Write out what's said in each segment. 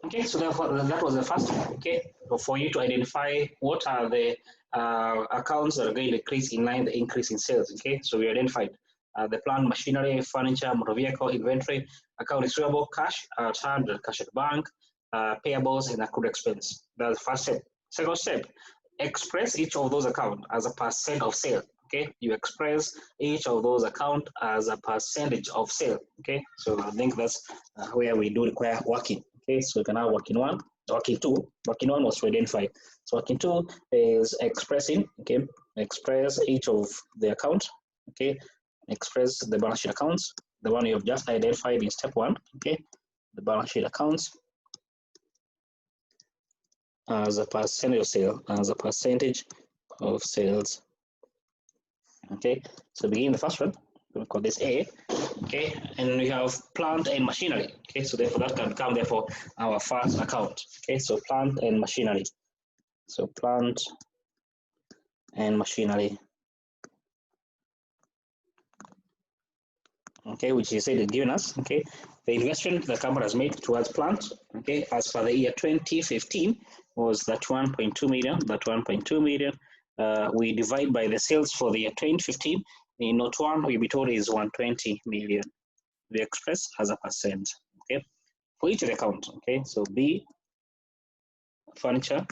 Okay, so therefore that was the first one. Okay, so for you to identify what are the accounts that are going to increase in line the increase in sales. Okay, so we identified the plant, machinery, furniture, motor vehicle, inventory, account receivable, cash at hand, cash at bank, payables, and accrued expense. That's the first step. Second step, express each of those accounts as a percent of sale. Okay, you express each of those accounts as a percentage of sale. Okay, so I think that's where we do require working. Okay, so we can have working one, working two. Working one was to identify. So working two is expressing. Okay, express each of the account. Okay, express the balance sheet accounts, the one you have just identified in step one. Okay, the balance sheet accounts as a percentage of sale, as a percentage of sales. Okay, so begin the first one. We'll call this A. Okay, and we have plant and machinery. Okay, so therefore that can become therefore our first account. Okay, so plant and machinery. So plant and machinery. Okay, which is said given us. Okay, the investment the company has made towards plant. Okay, as for the year 2015 was that 1.2 million. That 1.2 million. We divide by the sales for the year 2015. In note one, we be told is 120 million. We express as a percent. Okay, for each account. Okay, so B, furniture,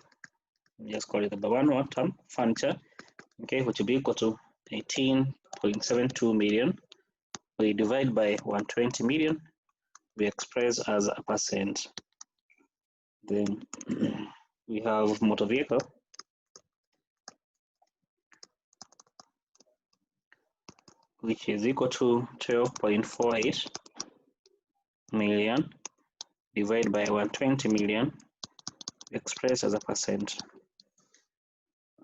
just call it the one term, furniture, okay, which will be equal to 18.72 million. We divide by 120 million, we express as a percent. Then we have motor vehicle, which is equal to 12.48 million, divided by 120 million, expressed as a percent.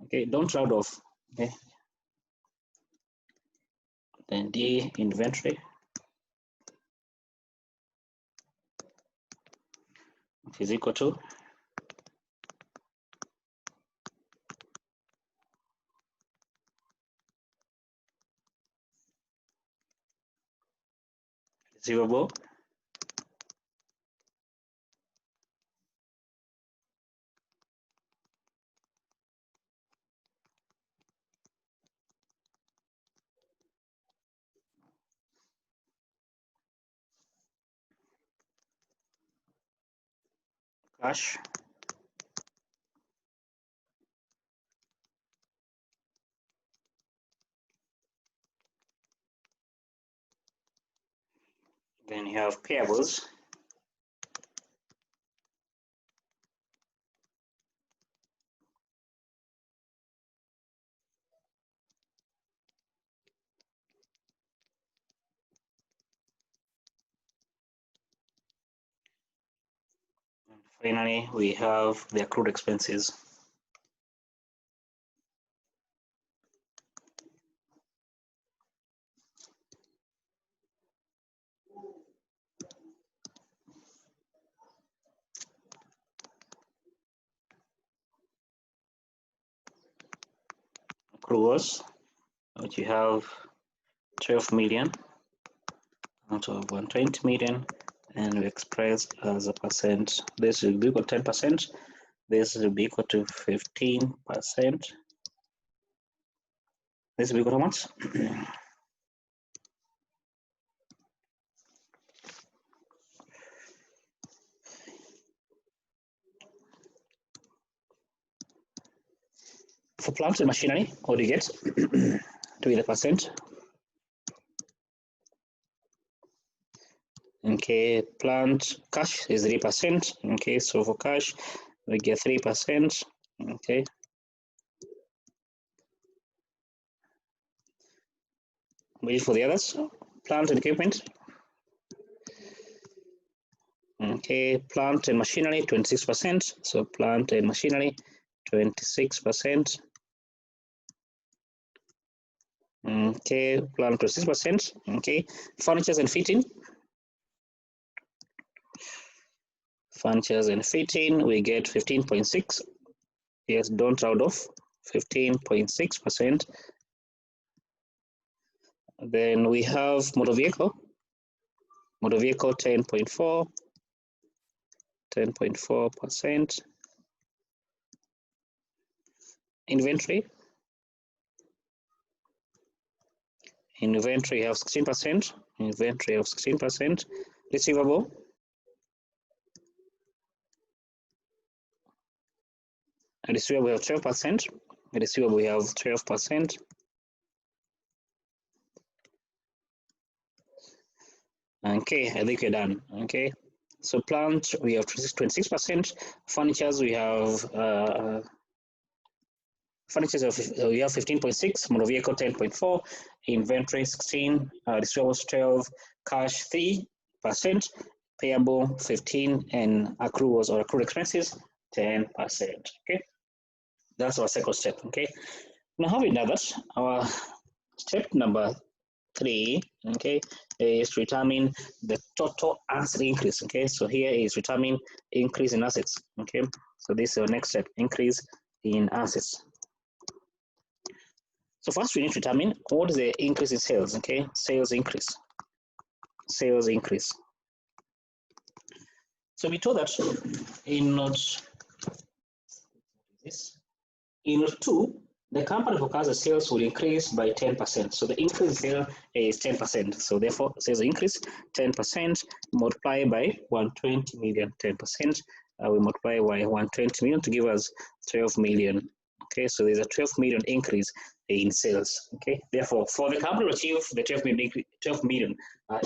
Okay, don't round off. Okay. Then D, inventory, which is equal to 0. Cash, then you have payables, and finally we have the accrued expenses. Accruals, which you have 12 million out of 120 million, and we express as a percent. This will be equal to 10%. This will be equal to 15%. This will be equal to how much? For plant and machinery, what do you get? To be the percent. Okay, plant cash is 3%. Okay, so for cash, we get 3%. Okay. Wait for the others. Plant and equipment. Okay, plant and machinery, 26%. So plant and machinery, 26%. Okay, plant 26%. Okay, furnitures and fitting. Furnitures and fitting, we get 15.6. Yes, don't round off. 15.6%. Then we have motor vehicle. Motor vehicle 10.4. 10.4%. Inventory have 16%. Inventory of 16%. Receivable. And receivable we have 12%. Receivable we have 12%. Okay, I think we're done. Okay, so plant we have 26%. Furnitures we have we have 15.6. Motor vehicle 10.4. Inventory 16. Receivables 12. Cash 3%. Payable 15, and accruals or accrued expenses 10%. Okay, that's our second step. Okay, now having done that, our step number 3, okay, is to determine the total asset increase. Okay, so here is determine increase in assets. Okay, so this is our next step, increase in assets. So first we need to determine what is the increase in sales. Okay, sales increase. So we told that in note 2, the company forecasts the sales will increase by 10%. So the increase here is 10%. So therefore, sales increase 10% multiplied by 120 million. 10%. We multiply by 120 million to give us 12 million. Okay, so there's a 12 million increase in sales. Okay, therefore, for the company to achieve the 12 million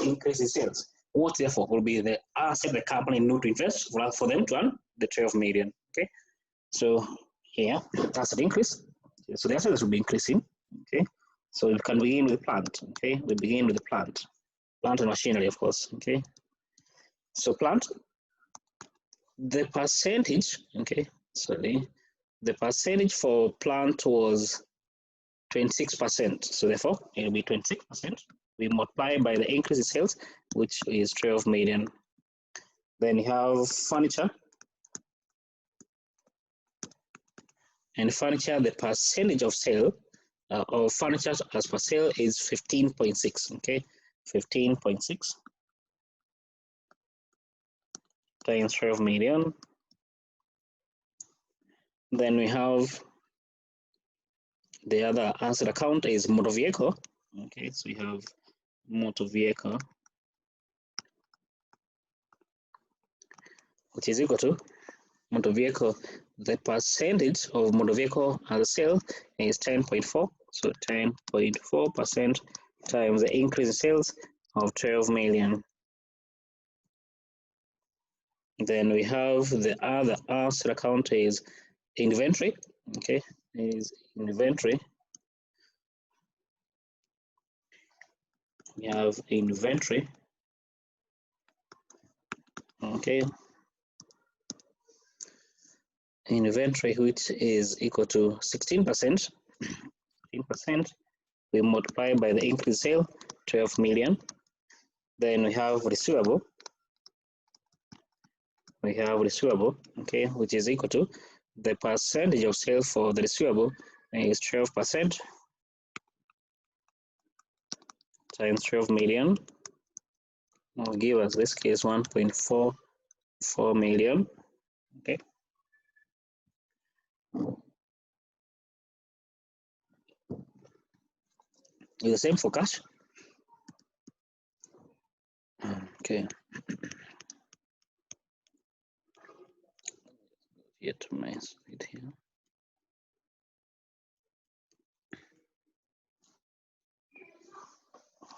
increase in sales, what therefore will be the asset the company need to invest for them to earn the 12 million. Okay, so here asset increase. So the assets will be increasing. Okay, so we can begin with plant. Okay, we begin with the plant and machinery, of course. Okay, so plant, the percentage. Okay, sorry, the percentage for plant was 26%. So therefore, it will be 26%. We multiply by the increase in sales, which is 12 million. Then you have furniture. And furniture, the percentage of sale of furniture as per sale is 15.6. Okay, 15.6 times 12 million. Then we have the other asset account is motor vehicle. Okay, so we have motor vehicle, which is equal to motor vehicle. The percentage of motor vehicle as a sale is 10.4. So 10.4% times the increase in sales of 12 million. Then we have the other asset account is inventory. Okay, is inventory. We have inventory. Okay, inventory, which is equal to 16%. 16%. We multiply by the increased sale, 12 million. Then we have receivable. We have receivable, okay, which is equal to the percentage of sales for the receivable is 12% times 12 million. Will give us this case 1.44 million. Okay. It's the same for cash. Okay. Here to my slide here.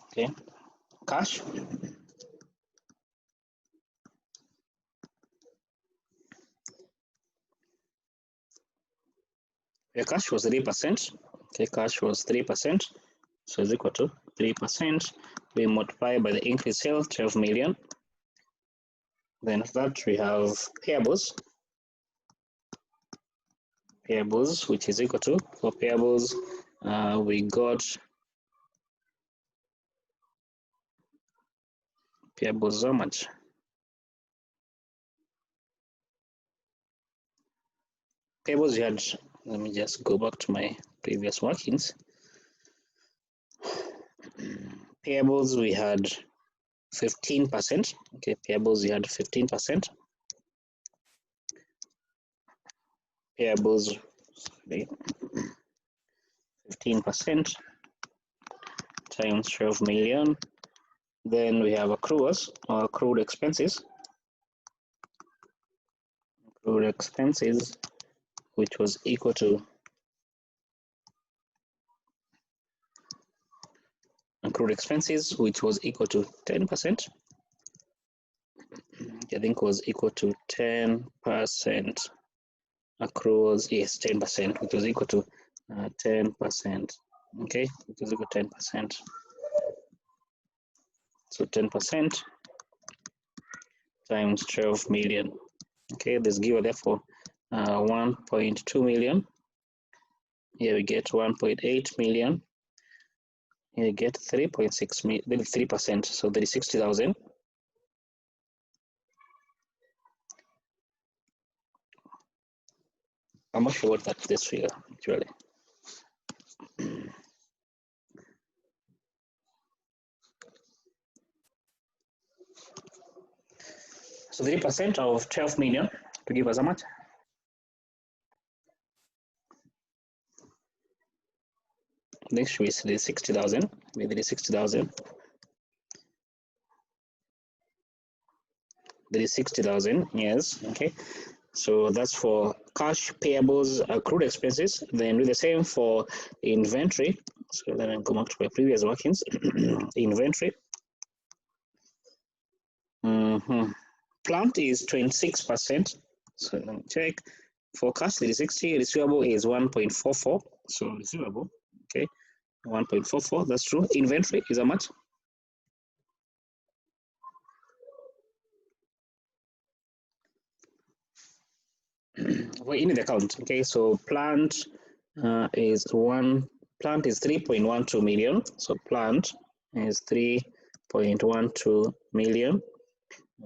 Okay. Cash. The cash was 3%. Okay, cash was 3%. So it's equal to 3%. We multiply by the increased sale, 12 million. Then after that we have payables. Payables, which is equal to, for payables, we got payables how much? Payables we had, let me just go back to my previous workings. Payables we had 15%. Okay, payables we had 15%. payables 15% times 12 million. Then we have accruals or accrued expenses. Accrued expenses, which was equal to accrued expenses, which was equal to 10%. I think was equal to 10%. Accruals, yes, 10%, which was equal to 10%. Okay, which is equal to 10%. So 10% times 12 million. Okay, this gives therefore 1.2 million. Here we get 1.8 million. Here we get 3.6 million, then 3%, so there is 60,000. I'm not sure what that's this figure actually. So 3% of 12 million to give us how much? Next we see 60,000. Maybe 60,000. There is 60,000. Yes. Okay. So that's for cash, payables, accrued expenses. Then do the same for inventory. So then I go back to my previous workings. Inventory. Plant is 26%. So let me check. For cash, there is 60. Receivable is 1.44. So receivable, okay, 1.44. That's true. Inventory is how much? We're in the account. Okay, so plant is 3.12 million. So plant is 3.12 million.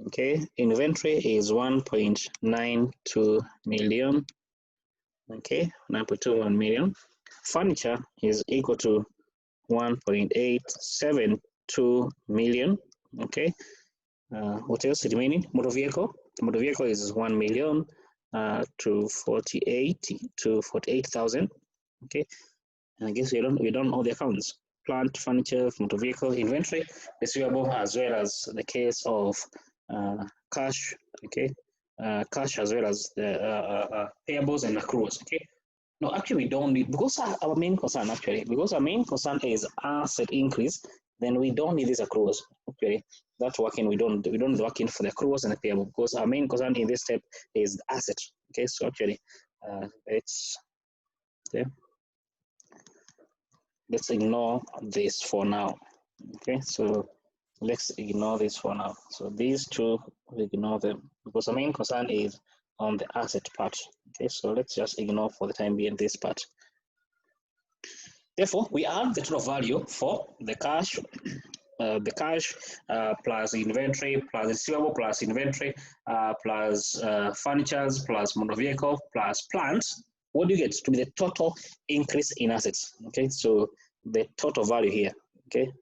Okay, inventory is 1.92 million. Okay, 9.21 million. Furniture is equal to 1.872 million. Okay, what else is remaining? Motor vehicle. The motor vehicle is 1 million to 48,000. Okay, and I guess we don't know the accounts. Plant, furniture, motor vehicle, inventory, receivable, as well as the case of cash. Okay, cash as well as the payables and accruals. Okay. No, actually, we don't need, because our main concern is asset increase. Then we don't need these accruals. Okay, that's working. We don't working for the accruals and the payable, because our main concern in this step is the asset. Okay, so actually, let's ignore this for now. Okay, so let's ignore this for now. So these two, we ignore them, because the main concern is on the asset part. Okay, so let's just ignore for the time being this part. Therefore, we add the total value for the cash, plus inventory, plus receivable, plus inventory, plus furnitures, plus motor vehicle, plus plants. What do you get to be the total increase in assets? Okay, so the total value here. Okay.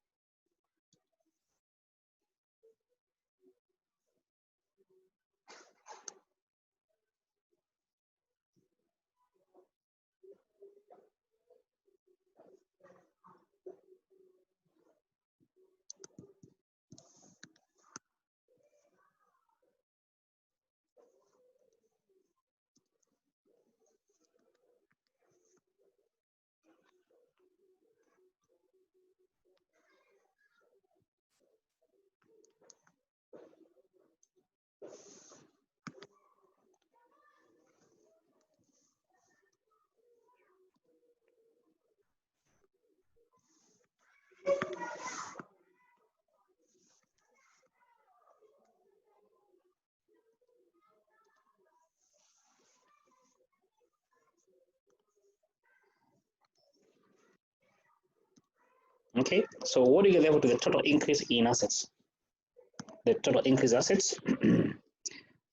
Okay, so what do you get there to the total increase in assets? The total increase assets,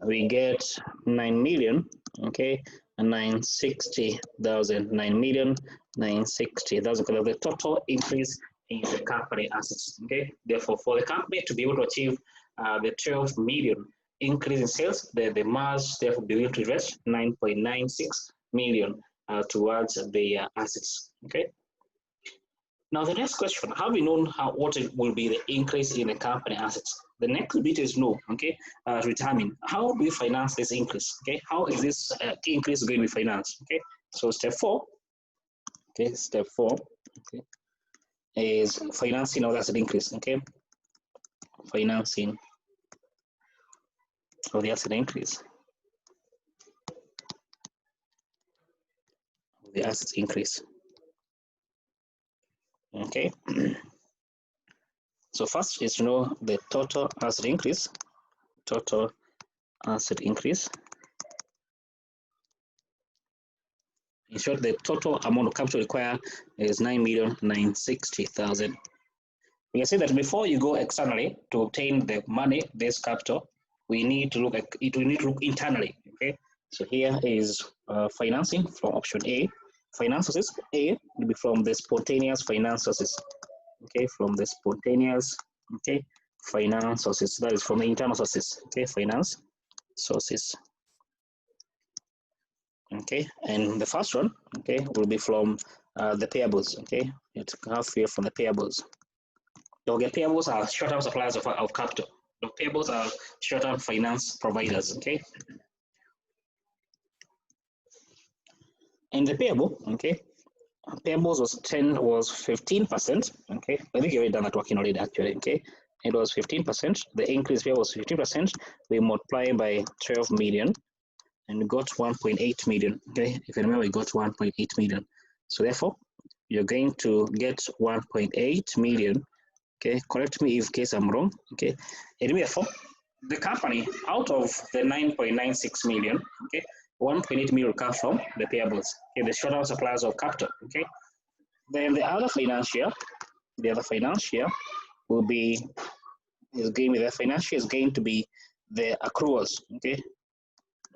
we get 9 million, okay, and 960,000, 9,960,000, because of the total increase in the company assets. Okay, therefore, for the company to be able to achieve the 12 million increase in sales, the mass therefore be able to invest 9.96 million towards the assets. Okay. Now the next question: have we known what will be the increase in the company assets? The next bit is no. Okay, to determine how do we finance this increase. Okay, how is this increase going to be financed? Okay, so step 4. Okay, step 4. Okay, is financing of the asset increase. Okay, financing of the asset increase. The assets increase. Okay. So first is to know the total asset increase. Total asset increase. In short, the total amount of capital required is 9,960,000. We can say that before you go externally to obtain the money, this capital, we need to look at it. We need to look internally. Okay. So here is financing from option A. Finance sources A will be from the spontaneous finance sources. Okay, from the spontaneous, okay, finance sources. That is from the internal sources. Okay, finance sources. Okay, and the first one, okay, will be from the payables. Okay, it's half here from the payables. Okay, payables are short-term suppliers of capital. The payables are short-term finance providers. Okay, and the payable, okay, payables was 15%. Okay, I think you already done that working already actually. Okay, it was 15%. The increase here was 15%. We multiply by 12 million and we got 1.8 million. Okay, if you remember, we got 1.8 million. So therefore, you're going to get 1.8 million. Okay, correct me if case I'm wrong. Okay, and therefore, the company out of the 9.96 million, okay, 1.8 million will come from the payables. Okay, the short-term suppliers of capital. Okay, then the other financial will be is going to be the accruals. Okay,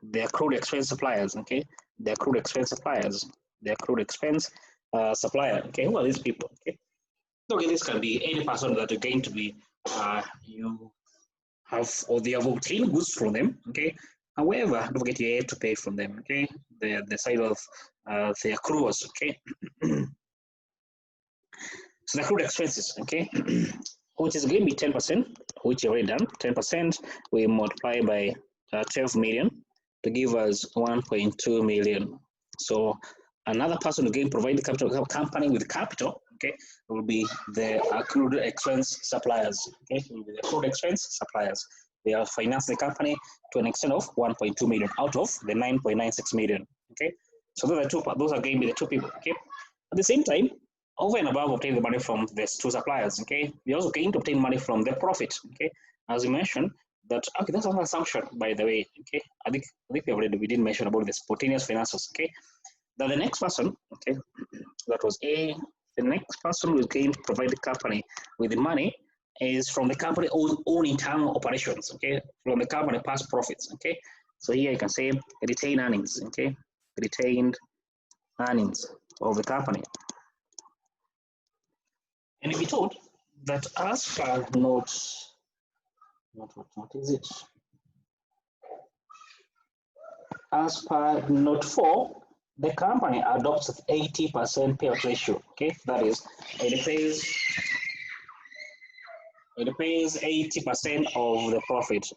the accrued expense suppliers. Okay, the accrued expense suppliers. The accrued expense supplier. Okay, who are these people? Okay, okay, this can be any person that you're going to be you have or they have obtained goods from them. Okay, however, don't forget you have to pay from them. Okay, the side of the accruals. Okay. So the accrued expenses, okay, which is going to be 10%, which you already done. 10% we multiply by 12 million to give us 1.2 million. So another person who can provide the capital company with capital, okay, will be the accrued expense suppliers. Okay, will be the accrued expense suppliers. They are financing the company to an extent of 1.2 million out of the 9.96 million. Okay, so those are going to be the two people. Okay, at the same time, over and above obtaining the money from these two suppliers, okay, we're also going to obtain money from the profit. Okay, as you mentioned that. Okay, that's an assumption, by the way. Okay, I think we didn't mention about the spontaneous finances. Okay, now the next person, okay, that was A. The next person who is going to provide the company with the money is from the company own internal operations. Okay, from the company past profits. Okay, so here you can say retained earnings. Okay, retained earnings of the company. And we told that as per note, what is it? As per note 4, the company adopts 80% payout ratio. Okay, that is, it pays 80% of the profit,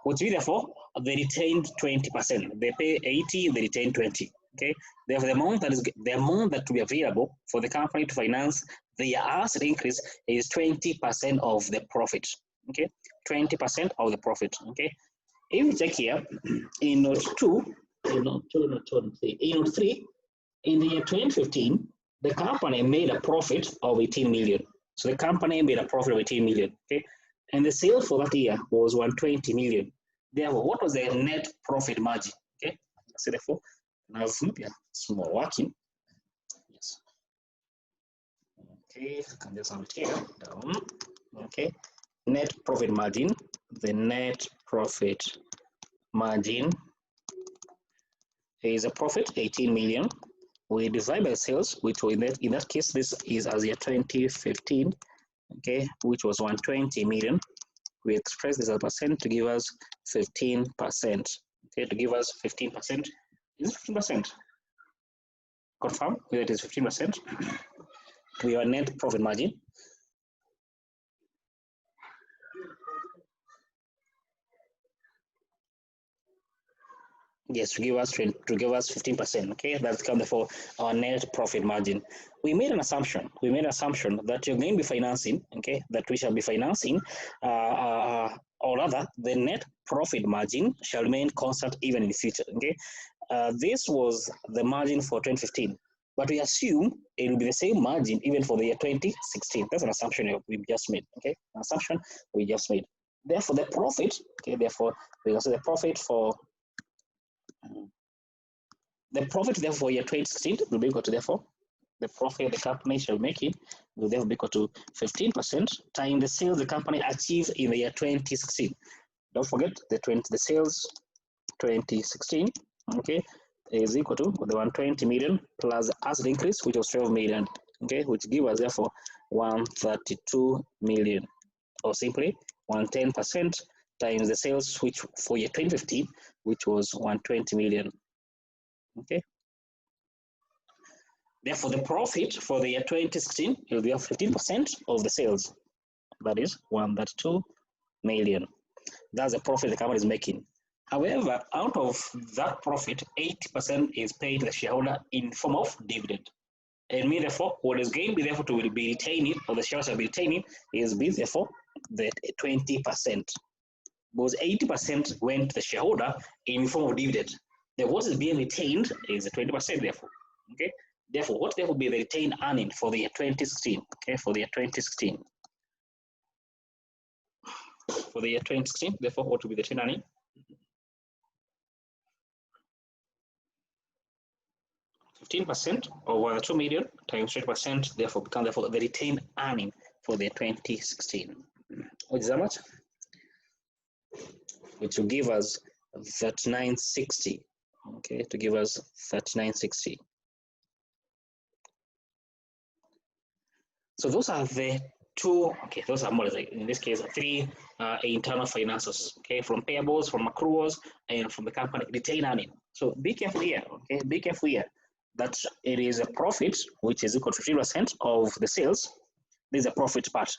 which means therefore they retained 20%. They pay 80, they retain 20. Okay, therefore the amount that will be available for the company to finance the asset increase is 20% of the profit. Okay, 20% of the profit. Okay, if you check here in note 2, in note 3, in the year 2015, the company made a profit of 18 million. So the company made a profit of 18 million. Okay, and the sales for that year was 120 million. Therefore, what was the net profit margin? Okay, so therefore, now small working. Yes. Okay, I can just have it here down. Okay, net profit margin. The net profit margin is a profit 18 million. We divide by sales, which in that case this is as year 2015. Okay, which was 120 million. We express this as a percent to give us 15%. Okay, to give us 15%. Is it 15%? Confirm whether it is 15% to your net profit margin. Yes, to give us 15%. Okay, that's come for our net profit margin. We made an assumption. That you're going to be financing. Okay, that we shall be financing, or rather, the net profit margin shall remain constant even in the future. Okay, this was the margin for 2015, but we assume it will be the same margin even for the year 2016. That's an assumption we just made. Okay, an assumption we just made. Therefore, the profit. Okay, therefore we can say the profit for therefore year 2016 will be equal to, therefore the profit the company shall make it will therefore be equal to 15% times the sales the company achieved in the year 2016. Don't forget the sales 2016, okay, is equal to the 120 million plus the asset increase, which was 12 million, okay, which give us therefore 132 million, or simply 110% times the sales which for year 2015, which was 120 million. Okay. Therefore, the profit for the year 2016 will be 15% of the sales. That is 132 million. That's the profit the company is making. However, out of that profit, 80% is paid to the shareholder in form of dividend. And mean, therefore, what is gained, therefore, will be retaining, or the shareholders will be retaining, is therefore the 20%. Because 80% went to the shareholder in form of dividend. Then what is being retained is the 20%, therefore. Okay. Therefore, what will be the retained earning for the year 2016? Okay, for the year 2016. For the year 2016, therefore, what will be the retained earning? %, over 2 million times 20%, therefore become the retained earning for the year 2016. Which is how much? Which will give us 3960. Okay, to give us 3960. So those are the two, okay, those are more like, in this case, three internal finances, okay, from payables, from accruals, and from the company retained earning. So be careful here, okay, be careful here that it is a profit which is equal to 50% of the sales. This is a profit part.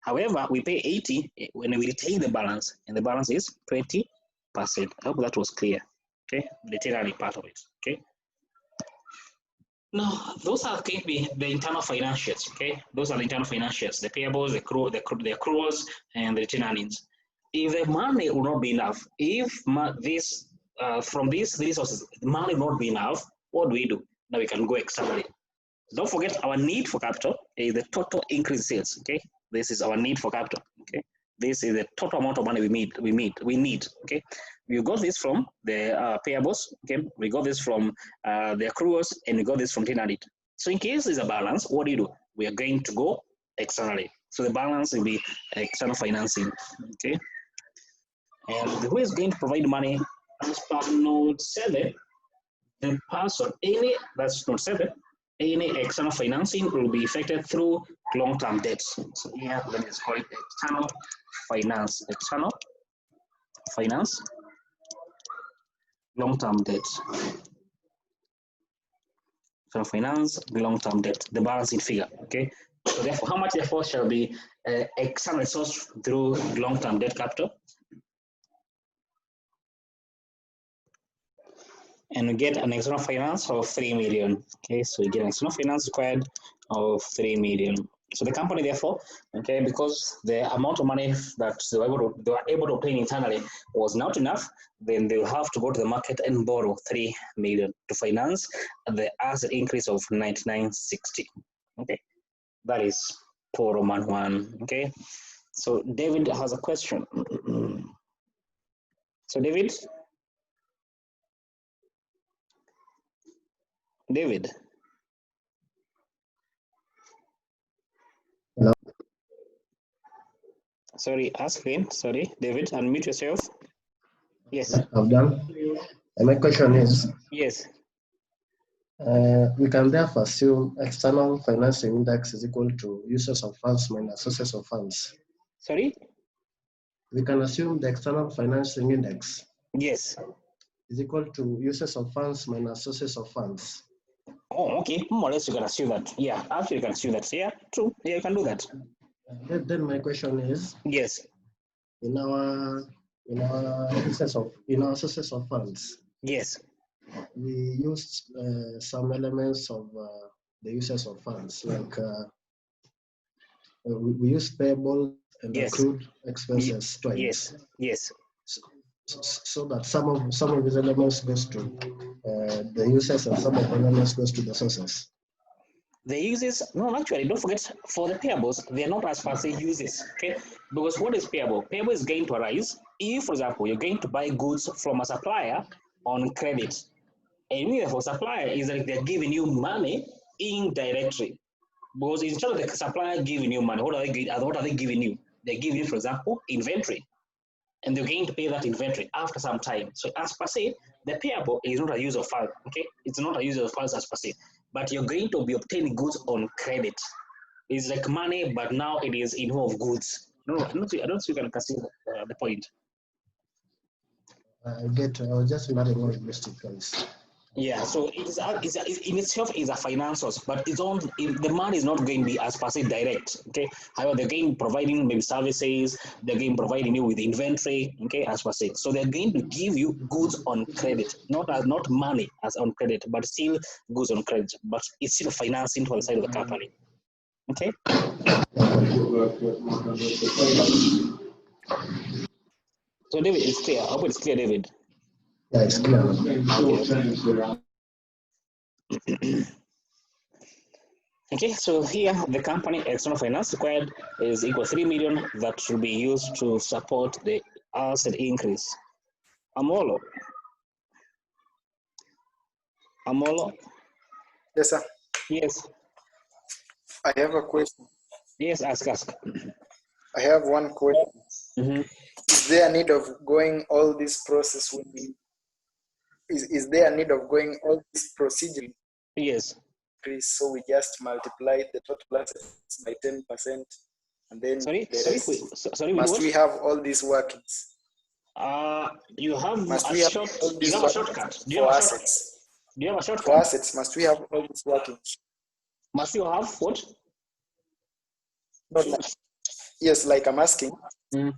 However, we pay 80 when we retain the balance, and the balance is 20%. I hope that was clear, okay, the retained earning part of it, okay. Now, those are going to be the internal financials, okay? Those are the internal financials, the payables, the accruals, and the retained earnings. If the money will not be enough, if from these resources, the money will not be enough, what do? Now we can go externally. Don't forget our need for capital is the total increase sales, okay? This is our need for capital, okay? This is the total amount of money we need, okay? We got this from the payables, okay? We got this from the accruals, and we got this from retained earnings. So in case there's a balance, what do? We are going to go externally. So the balance will be external financing, okay? And who is going to provide money as per note 7? The person, that's note 7, any external financing will be effected through long-term debts. So here, let me just call it external finance, long-term debt. So finance, long-term debt, the balancing figure, okay? So therefore, how much therefore shall be external source through long-term debt capital? And we get an external finance of 3 million. Okay, so we get an external finance required of 3 million. So the company, therefore, okay, because the amount of money that they were able to obtain internally was not enough, then they will have to go to the market and borrow 3 million to finance the asset increase of 9960. Okay, that is for Roman 1. Okay, so David has a question. So David. Hello. Sorry, ask again. Sorry, David, unmute yourself. Yes. I've done. And my question is. Yes. We can therefore assume external financing index is equal to uses of funds minus sources of funds. Sorry? We can assume the external financing index. Yes. Is equal to uses of funds minus sources of funds. Oh, okay. More or less, you can assume that. Yeah, actually, you can assume that. Yeah, true. Yeah, you can do that. Then my question is, Yes. in our sources of funds, Yes. we used some elements of the uses of funds, like we use payable and Yes. accrued expenses twice. Yes. Yes. So that some of these elements goes to the users and some of the elements goes to the sources. The uses, no, actually, don't forget, for the payables, they're not as per se uses, okay? Because what is payable? Payable is going to arise if, for example, you're going to buy goods from a supplier on credit. And even for supplier is like they're giving you money indirectly. Because instead of the supplier giving you money, what are they giving you? They're giving you, for example, inventory. And they're going to pay that inventory after some time. So as per se, the payable is not a use of funds, okay? It's not a use of funds as per se, but you're going to be obtaining goods on credit. It's like money, but now it is in form of goods. No, I don't think you can see the point. I was just wondering what it used to place. Yeah, so it's in itself is a financials, but the money is not going to be as per se direct. Okay, however, they're going providing maybe services, they're going providing you with inventory. Okay, as per se, so they're going to give you goods on credit, not money as on credit, but still goods on credit, but it's still financing for the side of the company. Okay. So David, it's clear. I hope it's clear, David. Yeah, it's clear. Okay, so here the company external finance required is equal 3 million that should be used to support the asset increase. Amolo. Yes, sir. Yes. I have a question. Yes, ask. I have one question. Mm-hmm. Is there a need of going all this process when is there a need of going all this procedure Yes. increase? So we just multiply the total assets by 10% and then Sorry, the rest. sorry, with Must what? we have all these workings? You have Must a we have all these workings shortcut. Do you have for a shortcut? assets? Do you have a For shortcut? assets, must we have all these workings? Must you have what? Not like, yes, like I'm asking, Mm.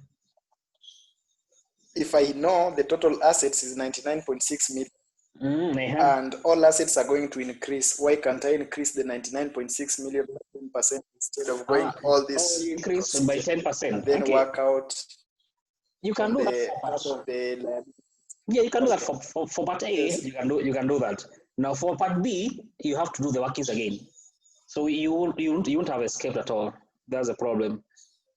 if I know the total assets is 99.6 million, Uh-huh. and all assets are going to increase, why can't I increase the 99.6 million by 10% instead of going all this You increase by procedure 10%. and then Okay. work out You can on do that the for part of the liability? Yeah, you can do that Okay. for part A. Yes. You can do that. Now for part B, you have to do the workings again. So you won't have escaped at all. That's the problem.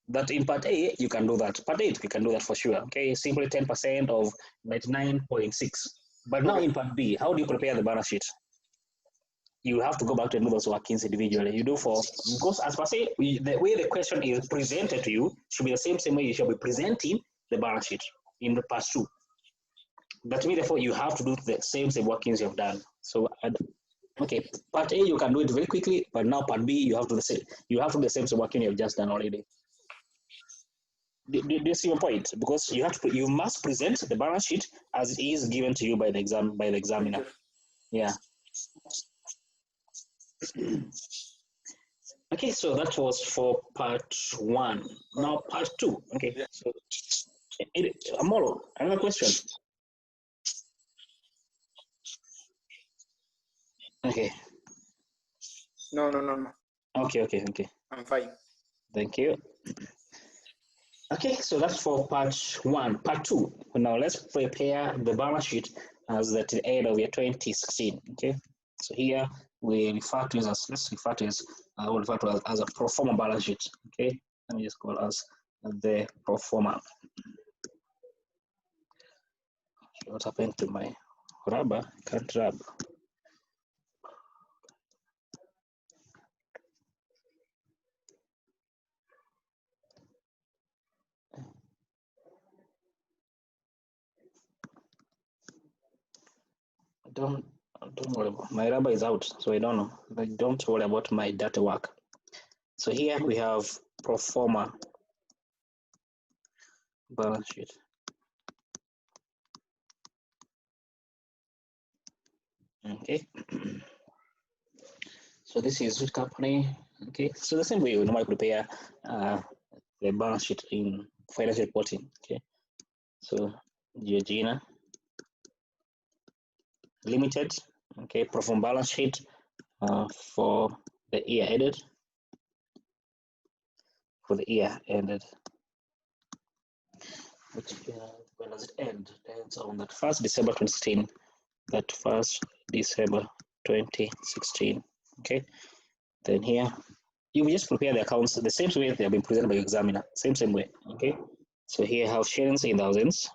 That in part A you can do that. Part A you can do that for sure. Okay, simply 10% of 99.6. But now Okay. in part B, how do you prepare the balance sheet? You have to go back to do those workings individually. You do because as per se, the way the question is presented to you should be the same way you should be presenting the balance sheet in the part 2. That means therefore you have to do the same workings you've done. So okay, part A you can do it very quickly, but now part B you have to do the same. You have to do the same working you've just done already. Do you see my point? Because you must present the balance sheet as it is given to you by the examiner. Yeah. Okay, so that was for part 1. Now part 2. Okay, Yeah. so Amolo, another question. Okay. No. Okay. I'm fine. Thank you. Okay, so that's for part 1. Part 2. Now let's prepare the balance sheet as at the end of year 2016. Okay, so here we refer to it as we'll refer to as a pro forma balance sheet. Okay, let me just call us the pro forma. What happened to my rubber? Can't rub. Don't worry about my rubber is out, so I don't know. But don't worry about my data work. So here we have pro forma balance sheet. Okay. So this is which company? Okay, so the same way you normally prepare the balance sheet in financial reporting. Okay, so Georgina Limited. Okay, pro forma balance sheet for the year ended. For the year ended, which when does it end? It ends on that 1st December 2016. That 1st December 2016. Okay, then here you will just prepare the accounts the same way they have been presented by your examiner. Same way. Okay, so here I have shillings in thousands.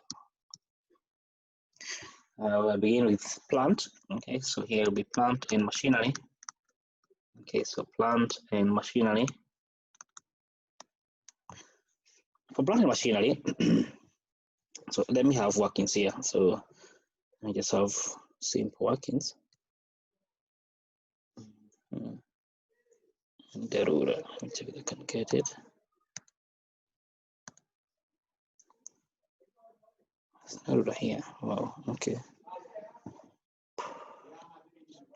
We'll begin with plant. Okay, so here will be plant and machinery. Okay, so plant and machinery. For plant and machinery, so let me have workings here. So I just have simple workings. Darura, let me check if I can get it. It's Darura here. Wow, okay.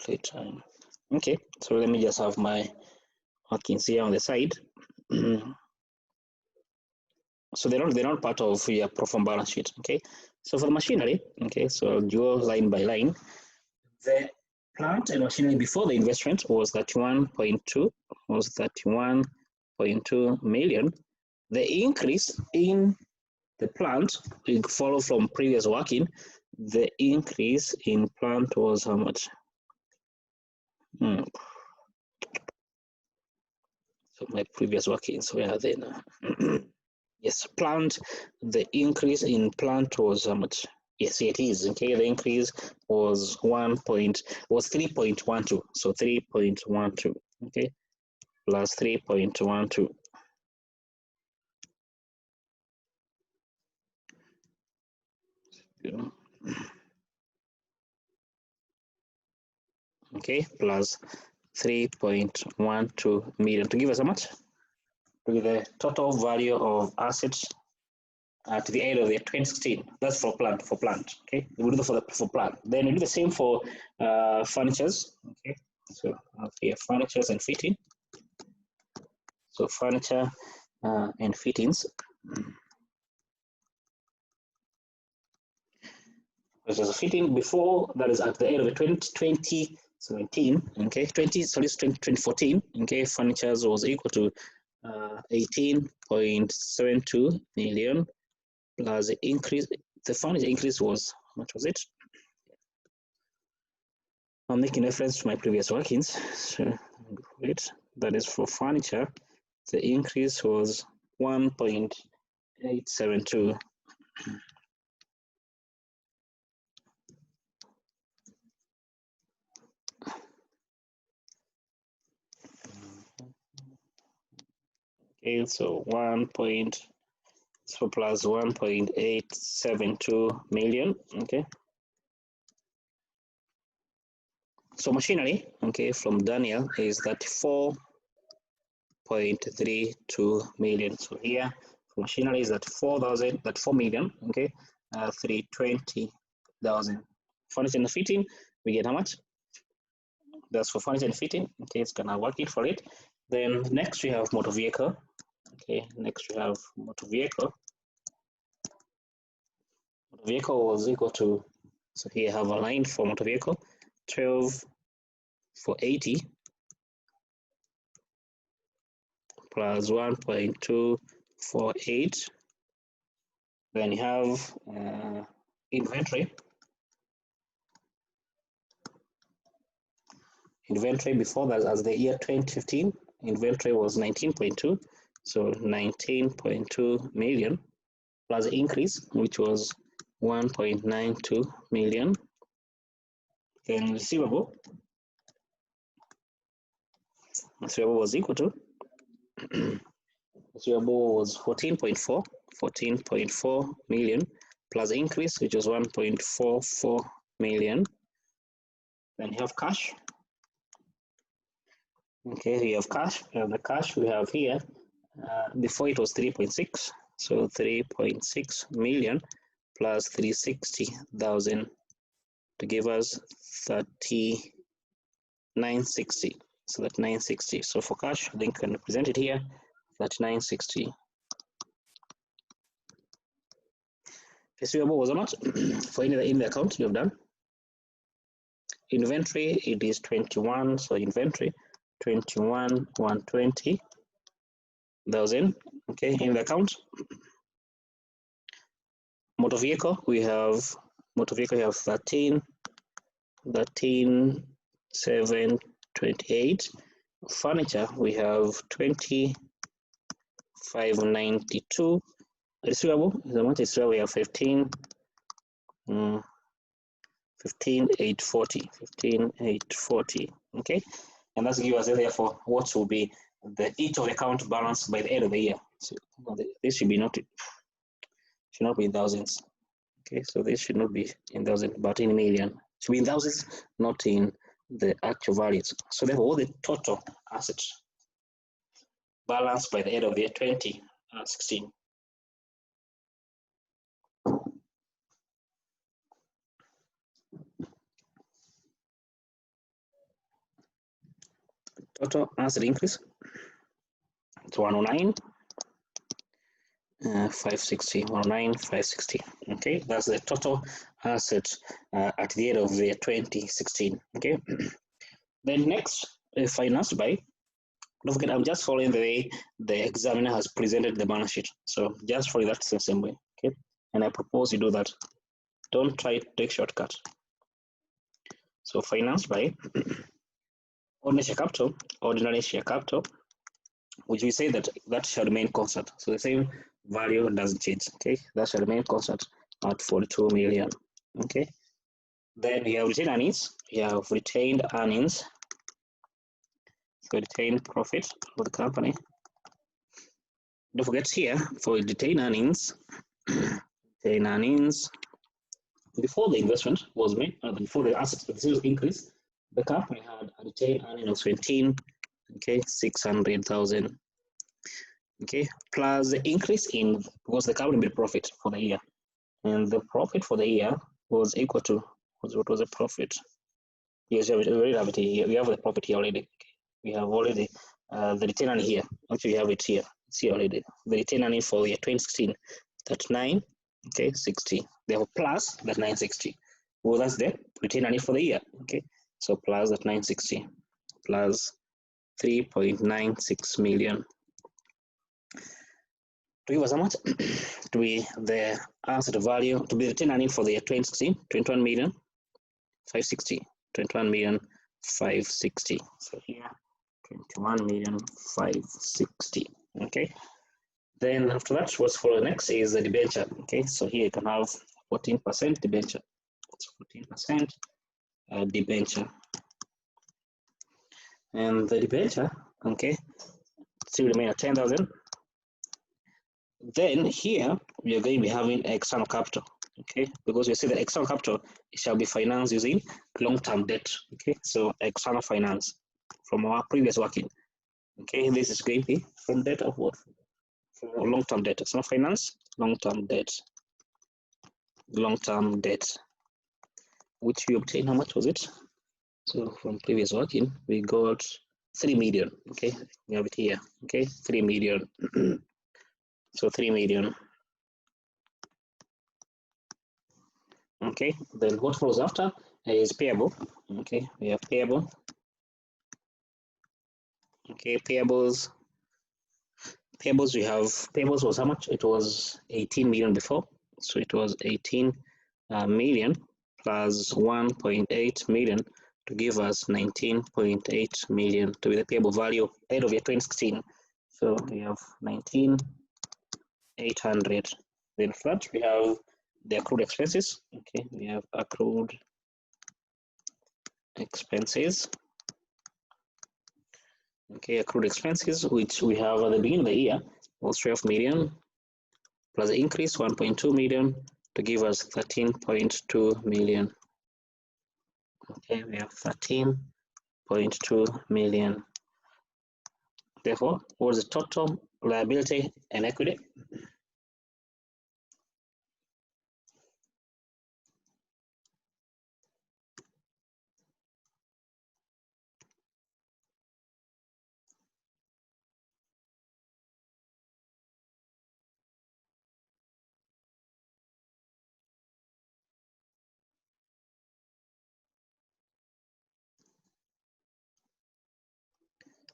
Playtime. Okay, so let me just have my workings here on the side. So they're not part of your pro forma balance sheet. Okay, so for the machinery, okay, so I'll draw line by line. The plant and machinery before the investment was 31.2 million. The increase in the plant will follow from previous working. The increase in plant was how much? So my previous workings, where are they now? Yes, plant, the increase in plant was how much? Yes, it is. Okay, the increase was 3.12. So 3.12. Okay, plus 3.12. Okay, plus 3.12 million to give us how much? To give the total value of assets to the end of the year 2016. That's for plant. Okay, we do that for plant. Then we do the same for furnitures. Okay, so here furnitures and fitting. So furniture and fittings. Which is a fitting before, that is at the end of the 2017. Okay, 2014. Okay, furnitures was equal to 18.72 million plus the increase. The furniture increase was, how much was it? I'm making reference to my previous workings. So wait, that is for furniture. The increase was 1.872. Okay, so plus 1.872 million. Okay. So machinery, okay, from Daniel is 34.32 million. So here for machinery is 4 million, okay, 320,000. Furniture and fitting, we get how much? That's for furniture and fitting. Okay, it's gonna work it for it. Then next we have motor vehicle. Okay, next we have motor vehicle. Motor vehicle was equal to, so here I have a line for motor vehicle, 12 for 80 plus 1.248. Then you have inventory. Inventory before that, as the year 2015, inventory was 19.2, so 19.2 million plus the increase, which was 1.92 million. Then receivable was equal to receivable was 14.4 million plus increase, which was 1.44 million. Then you have cash. Okay, we have cash, and the cash we have here, before it was 3.6, so 3.6 million plus 360,000 to give us 3960. So that 960. So for cash, then can represent it here, that 960. Receivable was how much? For in the account you have done. Inventory, it is 21. So inventory, 21,120,000. Okay, in the account. Motor vehicle, we have 13,728. Furniture, we have 20,592. Receivable, the amount is we have 15,840. Okay, and that's give us therefore what will be the each of the account balance by the end of the year. So this should not be in thousands. Okay, so this should not be in thousands, but in million. It should be in thousands, not in the actual values. So therefore, all the total assets balance by the end of the year 2016. Total asset increase to 109. 560, 109, 560. Okay, that's the total assets at the end of the year 2016. Okay, then next, financed by. Don't forget, I'm just following the way the examiner has presented the balance sheet. So just follow that same way. Okay, and I propose you do that. Don't try to take shortcut. So financed by ordinary share capital, which we say that shall remain constant. So the same value doesn't change. Okay, that shall remain constant at 42 million. Okay, then we have retained earnings. We have retained earnings. So retained profit for the company. Don't forget here for retained earnings. Retained earnings before the investment was made, before the assets increased, the company had a retained earning of 600,000. Okay, plus the increase in was the company made profit for the year, and the profit for the year was equal to what was the profit? Yes, we have it here. We have the profit here already. Okay. We have already the return on here. Actually, we have it here. It's here already. The return on for the year 2016, that 9, okay, 60. Therefore, plus that 960. Well, that's the return on for the year. Okay, so plus that 960, plus 3.96 million. To give us how much? To be the asset value, to be the return on for the year 2016, 21 million 560. 21 million 560. So here 21 million 560. Okay, then after that, what's for the next is the debenture. Okay, so here you can have 14% debenture. It's 14% debenture, and the debenture, okay, still remain at 10,000. Then here we are going to be having external capital. Okay, because we see that external capital shall be financed using long-term debt. Okay, so external finance from our previous working. Okay, this is going to be from debt of what? From long-term debt. External finance, long-term debt, which we obtained. How much was it? So from previous working, we got 3 million. Okay, we have it here. Okay, 3 million. So 3 million. Okay, then what follows after is payable. Okay, we have payable. Okay, payables. We have payables was how much? It was 18 million before. So it was 18 million plus 1.8 million to give us 19.8 million to be the payable value end of year 2016. So we have 19,800. Then first we have the accrued expenses. Okay, we have accrued expenses. Okay, accrued expenses, which we have at the beginning of the year, was 12 million plus the increase 1.2 million to give us 13.2 million. Okay, we have 13.2 million. Therefore, what is the total liability and equity?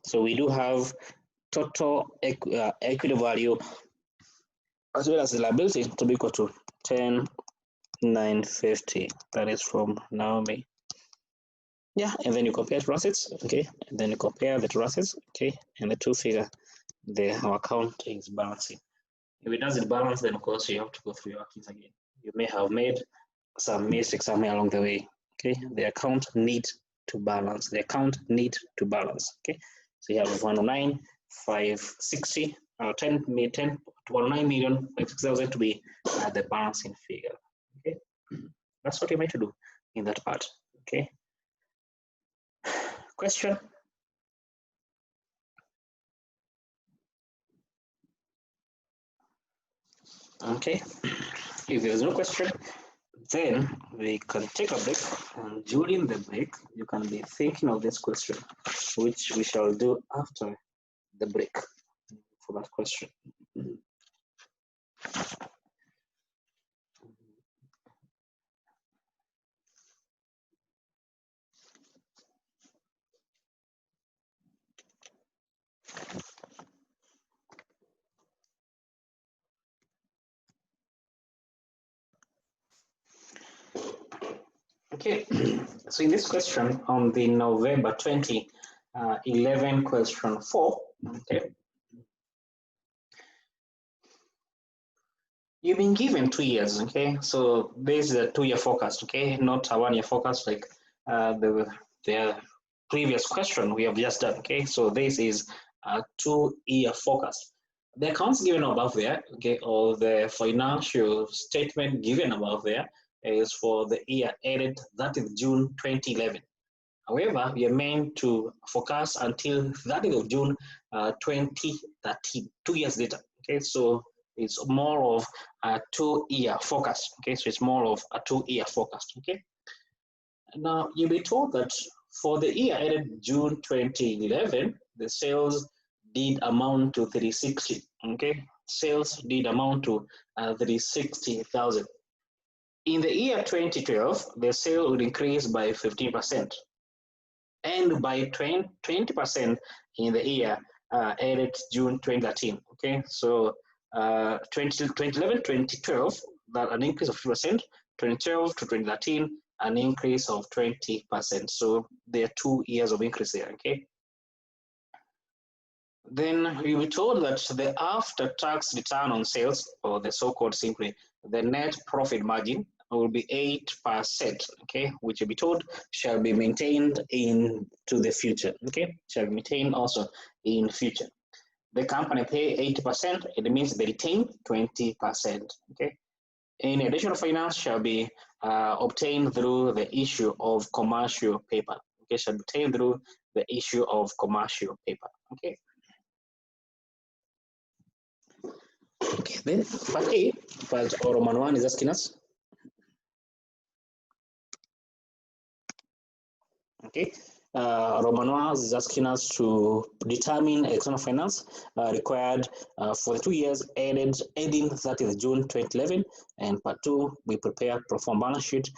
So we do have total equity value as well as the liability to be equal to 10,950. That is from Naomi. Yeah, and then you compare two assets, okay, and then you compare the two assets, okay, and the two figure, our account is balancing. If it doesn't balance, then of course you have to go through your actions again. You may have made some mistakes somewhere along the way, okay. The account needs to balance. The account needs to balance, okay. So you have 109,560, 109,560,000 to be the balancing figure, okay. That's what you meant to do in that part, okay. Question? Okay, if there's no question, then we can take a break, and during the break, you can be thinking of this question, which we shall do after the break for that question. Okay, so in this question on the November 2011 question 4, okay, you've been given 2 years, okay, so this is a 2-year forecast, okay, not a 1-year forecast like the previous question we have just done, okay, so this is a 2-year forecast. The accounts given above there, okay, or the financial statement given above there is for the year ended, that is June 2011. However, we are meant to forecast until 30th of June 2013, 2 years later. Okay, so it's more of a 2-year forecast. Okay, so it's more of a 2-year forecast. Okay, now you'll be told that for the year ended June 2011, the sales did amount to 360. Okay, sales did amount to 360,000. In the year 2012, the sale would increase by 15%. And by 20% in the year ended June 2013. Okay, so 2011, 2012, that an increase of 50%, 2012 to 2013, an increase of 20%. So there are 2 years of increase there, okay? Then we were told that the after-tax return on sales, or the so-called simply the net profit margin, will be 8%, okay, which will be told shall be maintained into the future, okay, shall be maintained also in future. The company pay 80%, it means they retain 20%, okay. Any additional finance shall be obtained through the issue of commercial paper, okay, shall be obtained through the issue of commercial paper, okay. Okay, then part A, part Roman 1 is asking us, okay, Roman 1 is asking us to determine external finance required for the 2 years ending 30th June 2011, and part 2, we prepare pro forma balance sheet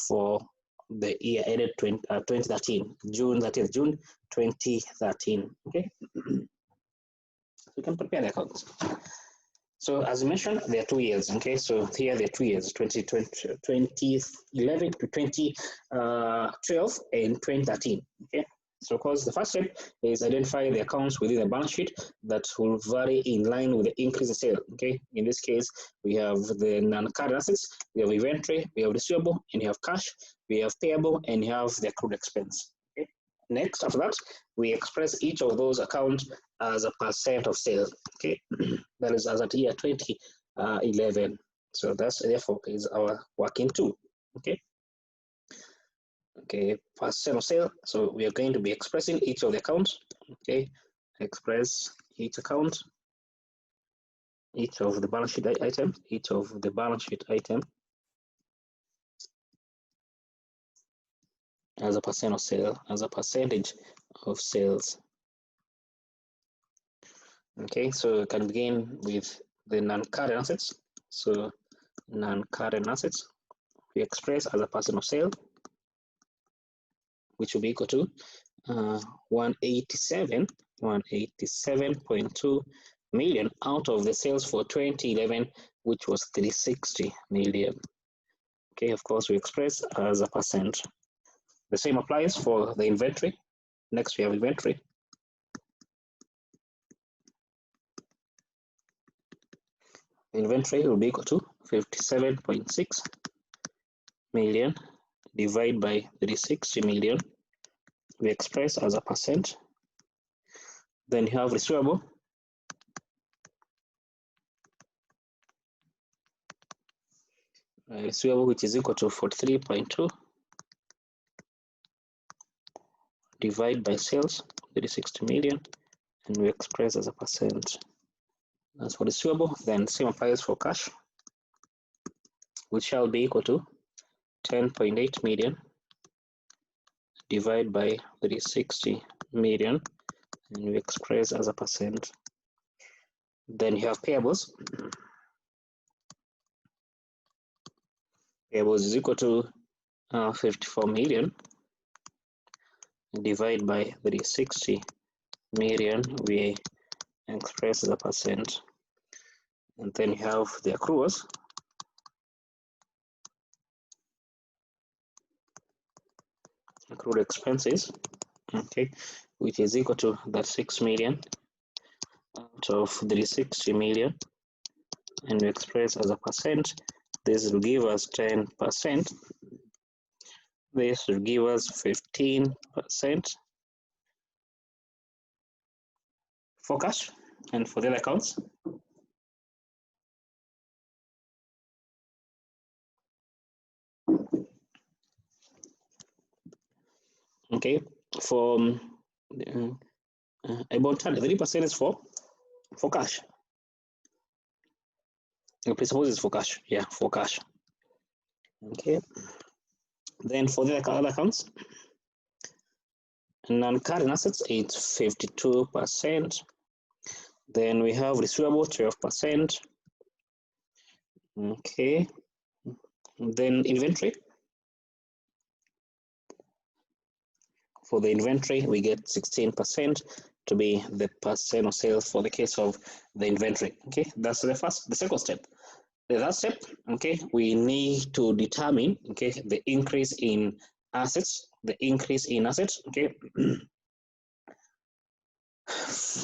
for the year ended 2013, June 30th June 2013, okay. We can prepare the accounts. So as mentioned, there are 2 years, okay? So here there are 2 years, 2011 to 2012 and 2013, okay? So of course, the first step is identify the accounts within the balance sheet that will vary in line with the increase in sale, okay? In this case, we have the non-current assets, we have inventory, we have receivable, and you have cash, we have payable, and you have the accrued expense, okay? Next, after that, we express each of those accounts as a percent of sales, okay? That is as at year 2011. So that's therefore is our working tool, okay? Okay, percent of sale. So we are going to be expressing each of the accounts, okay? Express each account, each of the balance sheet items, each of the balance sheet item as a percent of sale, as a percentage of sales. Okay, so we can begin with the non-current assets. So non-current assets, we express as a percent of sale, which will be equal to 187.2 million out of the sales for 2011, which was 360 million. Okay, of course, we express as a percent. The same applies for the inventory. Next, we have inventory. Inventory will be equal to 57.6 million divided by 360 million. We express as a percent. Then you have receivable. Receivable, which is equal to 43.2 divided by sales, 360 million, and we express as a percent. As for receivable, then same applies for cash, which shall be equal to 10.8 million divided by 360 million, and we express as a percent. Then you have payables. Payables is equal to 54 million divided by 360 million, we express as a percent. And then you have the accruals. Accrued expenses, okay, which is equal to that 6 million out of 360 million, and we express as a percent. This will give us 10%. This will give us 15% for cash. And for the other accounts, okay, for about 3% is for cash. The principal is for cash, yeah, for cash. Okay. Then for the other accounts, non-current assets, it's 52%. Then we have receivable, 12%. Okay. Then inventory. For the inventory, we get 16% to be the percent of sales for the case of the inventory. Okay, that's the second step. The third step, okay, we need to determine, okay, the increase in assets, okay,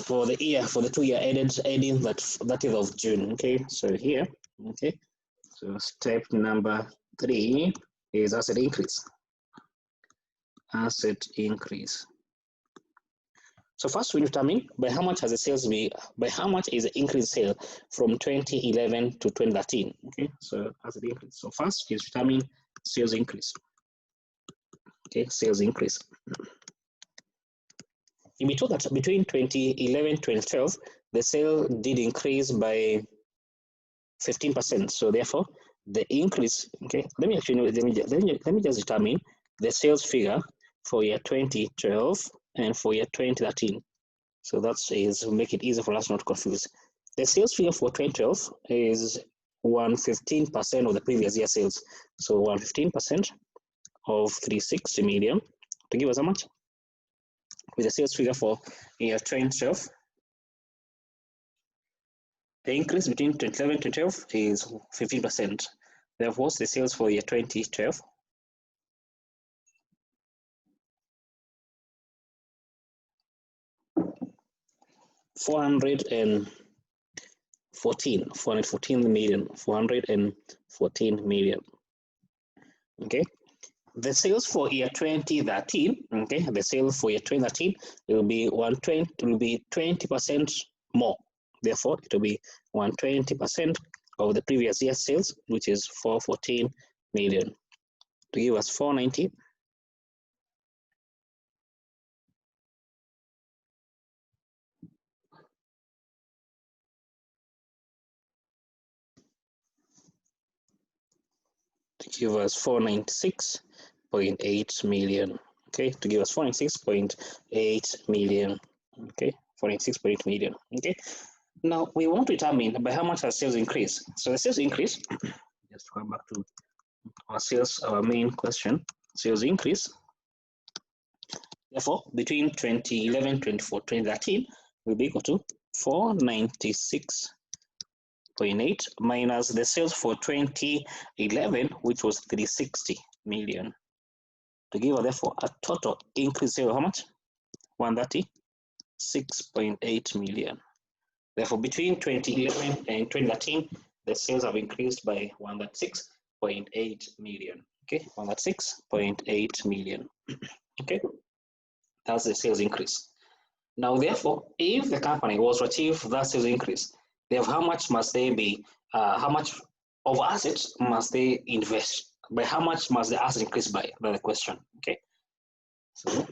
for the year, for the 2 year ending that 30th of June, okay, so here, okay, so step number 3 is asset increase. Asset increase. So first we determine by how much has the sales by how much is the increase sale from 2011 to 2013. Okay, so asset increase. So first is determine sales increase. Okay, sales increase. You be told that between 2011 and 2012, the sale did increase by 15%. So therefore, the increase. Okay, let me just determine the sales figure for year 2012 and for year 2013. So that is make it easy for us not to confuse. The sales figure for 2012 is 115% of the previous year sales. So 115% of 360 million to give us how much? With the sales figure for year 2012. The increase between 2011 and 2012 is 15%. Therefore, the sales for year 2012 414 million. Okay, the sales for year 2013, okay, the sales for year 2013 will be 20% more. Therefore, it will be 120% of the previous year's sales, which is 414 million, to give us 490. To give us 496.8 million. Okay, to give us 496.8 million. Okay, 496.8 million. Okay, now we want to determine by how much our sales increase. So the sales increase, just to come back to our sales, our main question, sales increase Therefore, between 2011, 24, 2013 will be equal to 496.8 minus the sales for 2011, which was 360 million, to give us therefore a total increase sale of how much? 136.8 million. Therefore, between 2011 and 2013, the sales have increased by 136.8 million. Okay, 136.8 million. Okay, that's the sales increase. Now, therefore, if the company was to achieve that sales increase, therefore, how much must they be? How much of assets must they invest? By how much must the asset increase by? That's the question. Okay. So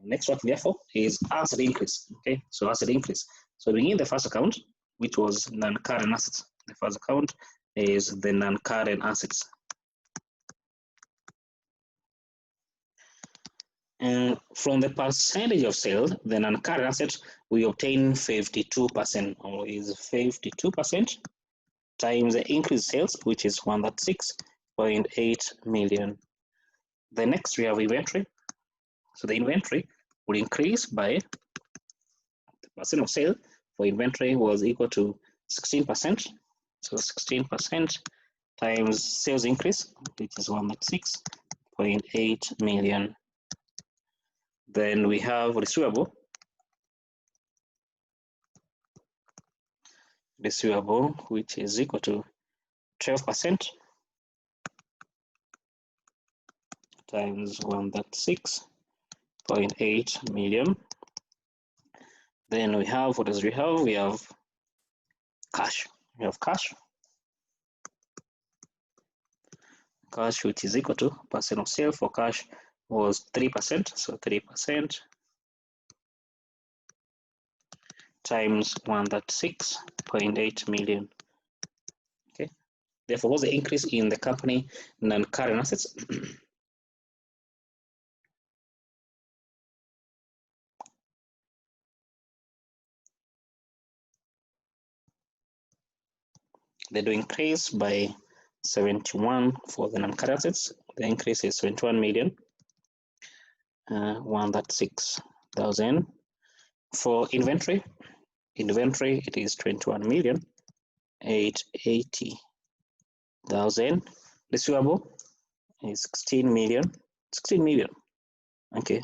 next one, therefore, is asset increase. Okay. So asset increase. So begin the first account, which was non-current assets. The first account is the non-current assets. And from the percentage of sales, the non-current assets, we obtain 52%, or is 52% times the increased sales, which is 136.8 million. The next we have inventory. So the inventory will increase by the percent of sale for inventory was equal to 16%. So 16% times sales increase, which is 136.8 million. Then we have receivable, which is equal to 12% times 136.8 million. Then we have, what does we have? We have cash. We have cash, which is equal to percent of sale for cash was 3%. So 3% times 136.8 million. Okay. Therefore, what's the increase in the company non-current assets? They do increase by 71 for the non-current assets. The increase is 21 million. 136,000. For inventory, it is 21 million 880,000. Receivable is 16 million. Okay,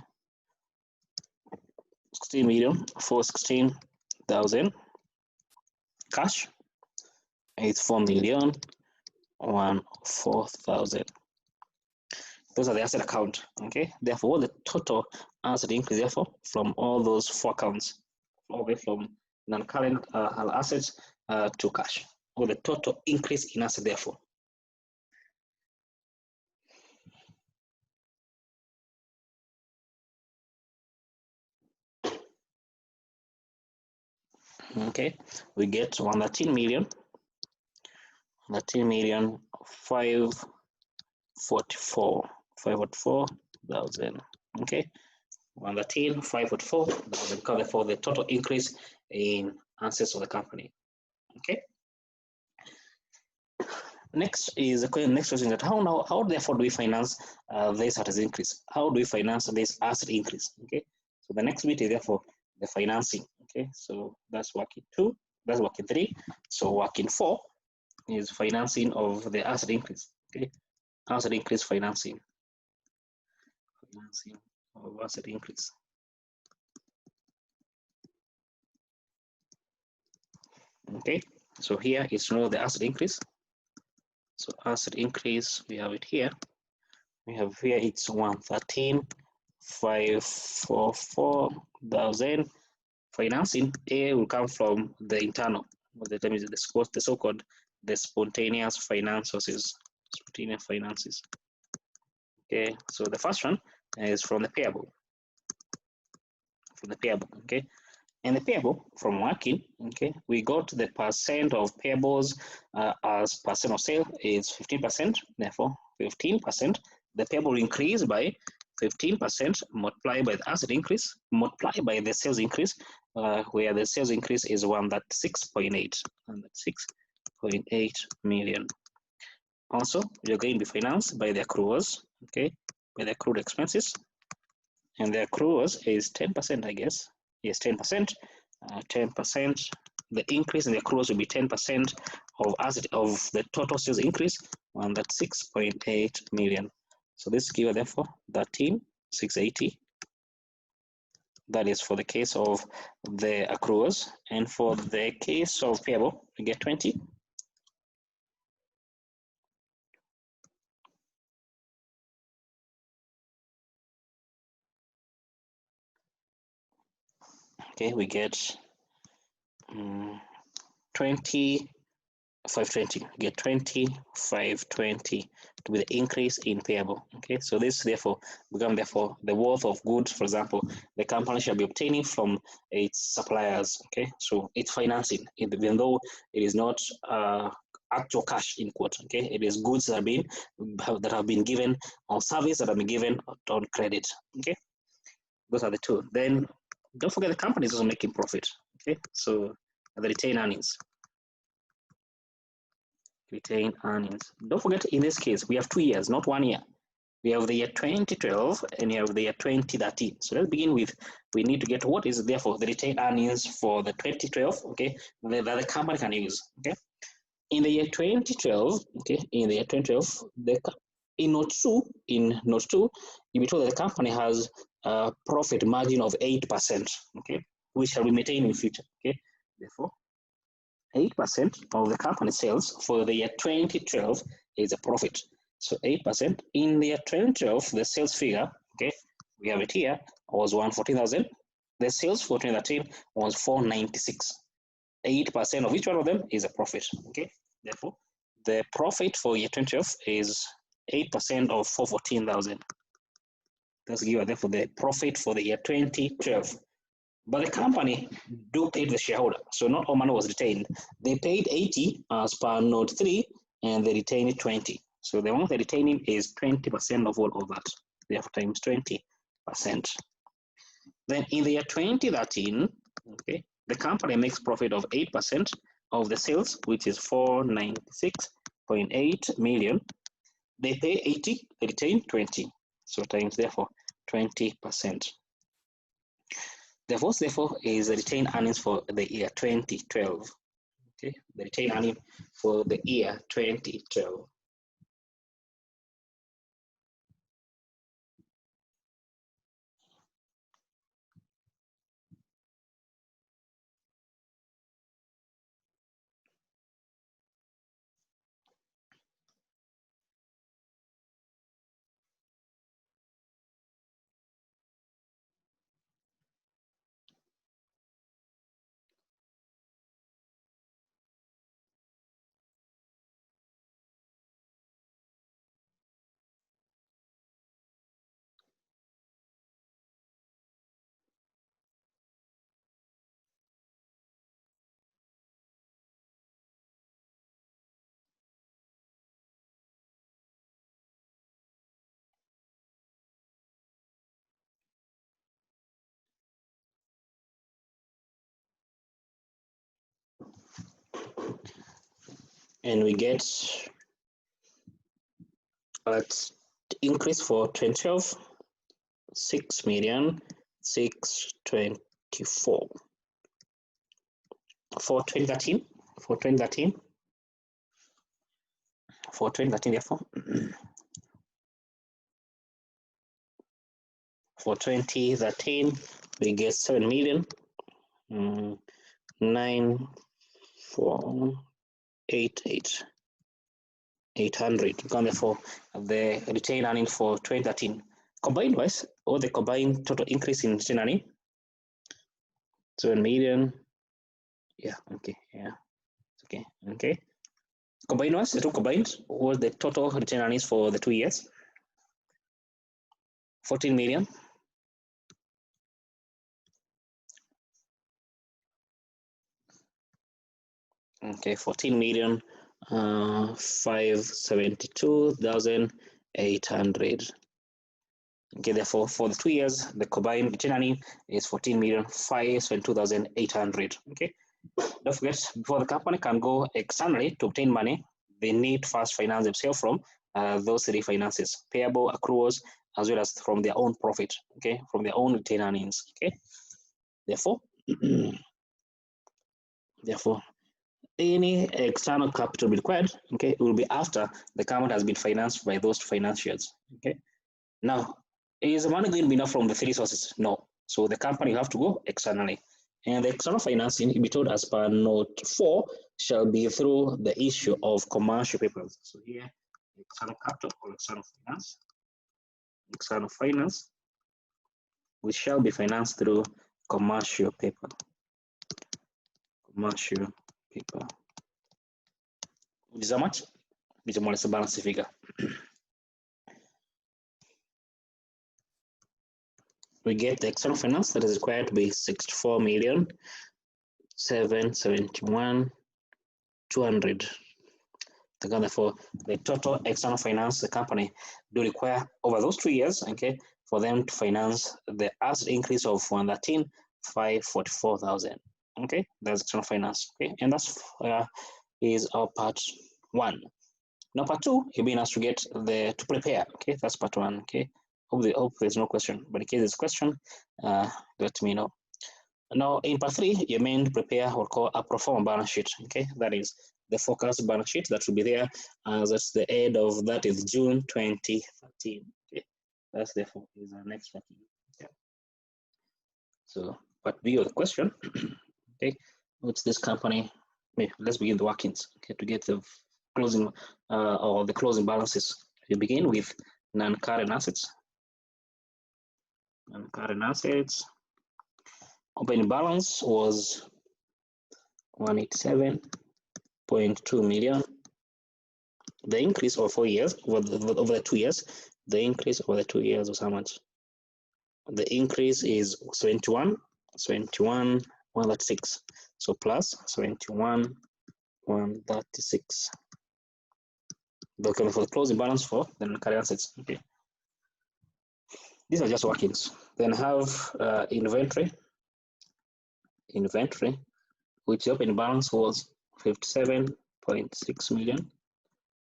16 million for 16,000. Cash is 4,014,000. Those are the asset account. Okay, therefore the total asset increase therefore from all those four accounts, all the way from non-current assets to cash, or the total increase in asset therefore. Okay, we get 113 million 544,000. Okay, 113,544,000 cover for the total increase in assets of the company. Okay. Next is the next question that how therefore do we finance this asset increase? How do we finance this asset increase? Okay. So the next bit is therefore the financing. Okay. So that's working 2. That's working 3. So working 4 is financing of the asset increase. Okay. Asset increase financing of asset increase. Okay. So here is the asset increase. So asset increase, we have it here. We have here it's 113,544,000. Financing A will come from the internal, the so-called the spontaneous finance sources, spontaneous finances. Okay, so the first one is from the payable. Okay. And the payable from working, okay, we got the percent of payables as percent of sale is 15%. Therefore, 15%. The payable increase by 15% multiplied by the asset increase, multiplied by the sales increase, where the sales increase is 136.8 million. Also, we are going to be financed by the accruals, okay, by the accrued expenses. and the accruals is 10%, I guess. Yes, 10%. 10%. The increase in the accruals will be 10% of the total sales increase, and that's 6.8 million. So this gives therefore 13,680. That is for the case of the accruals, and for the case of payable, we get 20. Okay, we get 20, 520. Get 20, 520 to be the increase in payable. Okay, so this therefore become therefore the worth of goods, for example, the company shall be obtaining from its suppliers. Okay, so it's financing, even though it is not actual cash in quote. Okay, it is goods that have been given, or service that have been given on credit. Okay, those are the two. Then don't forget the company is also making profit. Okay, so the retained earnings. Retained earnings. Don't forget, in this case, we have 2 years, not 1 year. We have the year 2012 and we have the year 2013. So let's begin with, we need to get what is therefore the retained earnings for the 2012, okay, that the company can use, okay. In the year 2012, okay, in the year 2012, in note 2, you be told that the company has a profit margin of 8%, okay, which shall be maintained in future, okay. Therefore, 8% of the company sales for the year 2012 is a profit. So 8% in the year 2012, the sales figure, okay, we have it here, was 114,000. The sales for 2013 was 496. 8% of each one of them is a profit, okay. Therefore, the profit for year 2012 is 8% of 414,000. That's given therefore the profit for the year 2012. But the company do pay the shareholder, so not all money was retained. They paid 80 as per note 3, and they retained 20. So the amount they're retaining is 20% of all of that. Therefore, times 20%. Then in the year 2013, okay, the company makes profit of 8% of the sales, which is 496.8 million. They pay 80, they retain 20. So times therefore 20%. Therefore, is the retained earnings for the year 2012. Okay, the retained earnings for the year 2012. And we get at increase for 2012, 6,624. For 2013, therefore, for 2013, we get 7,948,800. And therefore, the retained earnings for 2013 combined wise, or the combined total increase in retained earnings, 7 million. Yeah, okay, yeah, okay. Combined wise, the two combined, was the total retained earnings for the 2 years? 14 million. Okay, 14,572,800. Okay, therefore, for the 2 years, the combined retained earnings is 14,572,800. Okay, don't forget, before the company can go externally to obtain money, they need to first finance themselves from those three finances: payable, accruals, as well as from their own profit, okay, from their own retained earnings, okay. Therefore, any external capital required, okay, it will be after the company has been financed by those financiers, okay. Now, is the money going to be enough from the three sources? No. So the company have to go externally. And the external financing, be told as per note 4, shall be through the issue of commercial papers. So here, external capital or external finance, which shall be financed through commercial paper. Commercial paper. Which is how much? Which is more or less a balance figure. We get the external finance that is required to be 64,771,200. Therefore, the total external finance the company do require over those 2 years, okay, for them to finance the asset increase of 113,544,000. Okay, that's external finance. Okay, and that's is our part 1. Now part 2, you're being asked to get to prepare. Okay, that's part 1. Okay. Hope there's no question, but in case there's a question, let me know. Now, in part 3, you're meant to prepare what we call a pro forma balance sheet. Okay, that is the forecast balance sheet that will be there as at the end of that is June 2013. Okay, that's therefore is our next one. Okay. So, part B of the question. Okay, what's this company? Let's begin the workings. Okay, to get the closing or the closing balances. You begin with non-current assets. Non-current assets. Opening balance was 187.2 million. The increase over 4 years, over the 2 years, the increase over the 2 years was how much? The increase is 136. So plus 136. Okay, for the closing balance for the non-current assets. Okay. These are just workings. Then have inventory, which the opening balance was 57.6 million,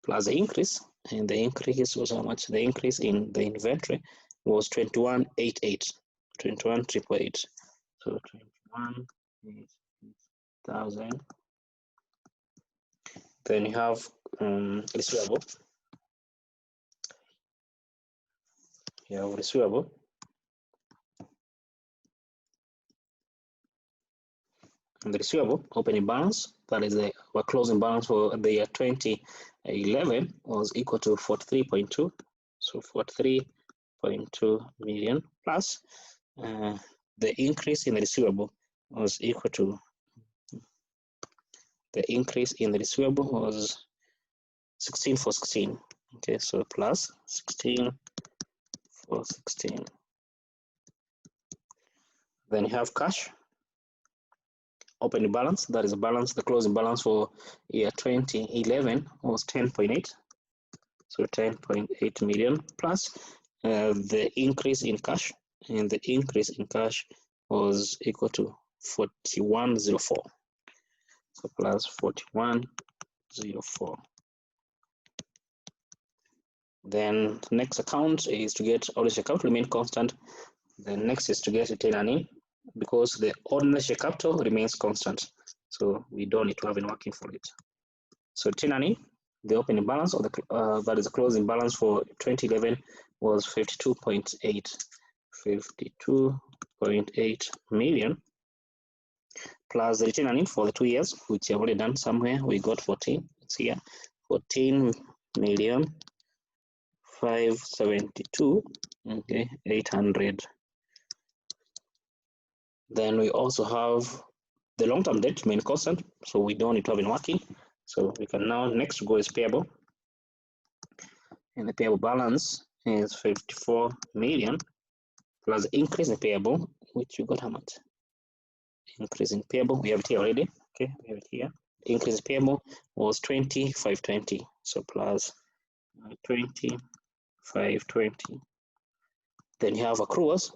plus the increase, and the increase was how much? The increase in the inventory was 21,888. 21,888. So 21,888,000. Then you have receivable. You have receivable. And the receivable opening balance, that is our closing balance for the year 2011 was equal to 43.2. So 43.2 million plus the increase in the receivable was equal to the increase in the receivable was 16 for 16. Okay, so plus 16 for 16. Then you have cash. Opening balance, that is a balance, the closing balance for year 2011 was 10.8. So 10.8 million plus the increase in cash, and the increase in cash was equal to 4104. So plus 4104. Then next account is to get ordinary share capital remain constant. The next is to get retained earnings, because the ordinary share capital remains constant, so we don't need to have any working for it. So retained earnings, the opening balance of the that is the closing balance for 2011 was 52.8 million, plus the retained earnings for the 2 years, which I've already done somewhere. We got 14. It's here, 14,572,800. Okay, 800. Then we also have the long-term debt remain constant, so we don't need to have been working. So we can now next go is payable, and the payable balance is 54 million plus the increase in payable, which you got how much? Increase in payable, we have it here already. Okay, we have it here. Increase in payable was 20,520, so plus 20,520. Then you have accruals.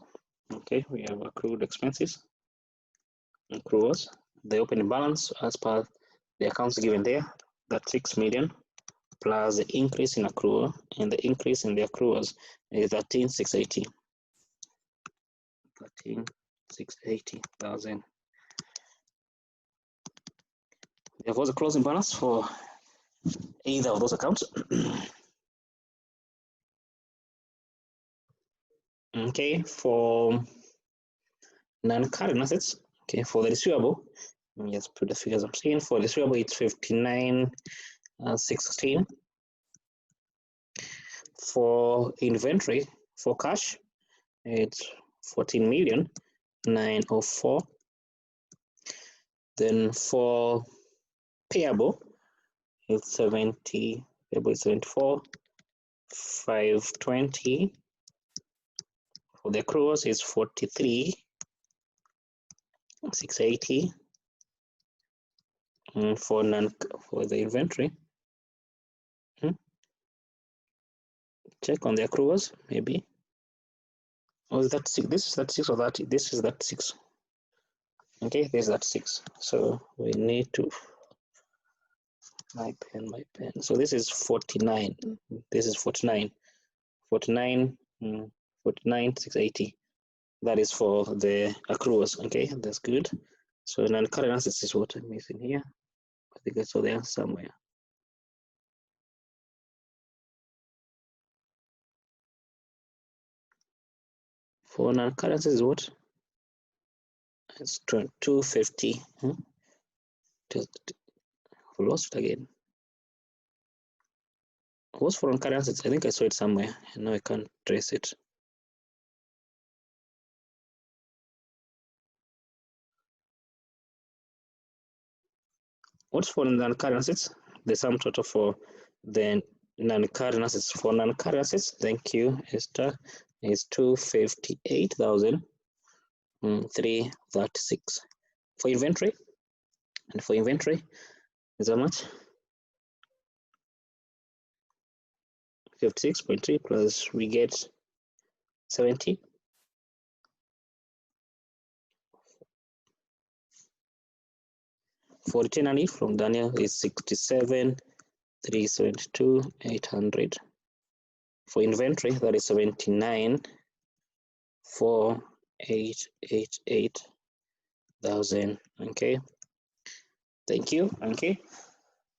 Okay, we have accrued expenses. Accruals, the opening balance as per the accounts given there, that's 6 million plus the increase in accrual, and the increase in the accruals is 13,680. 13,680,000. There was a closing balance for either of those accounts. Okay, for non-current assets, okay, for the receivable, let me just put the figures I'm seeing. For the receivable, it's 59,616. For inventory, for cash, it's 14,904. Then for payable, it's 74,520. For the accruals, it's 43,680. And for the inventory, check on the accruals, maybe. Oh, is that 6? This is that 6 or that? This is that 6. Okay, there's that 6. So we need to my pen. So this is 49. This is 49. 49,680. That is for the accruals. Okay, that's good. So non-current assets is what I'm missing here. I think I saw there somewhere. For non-current assets is what? It's 250. Just lost it again. What's for non-current assets? I think I saw it somewhere, and now I can't trace it. What's for non-current assets? The sum total for the non-current assets. For non-current assets, thank you, Esther, is 258,336. For inventory, and for inventory is how much? 56.3 plus we get 70. For return and from Daniel is 67,372,800. For inventory, that is 79,488,000. Okay. Thank you. Okay.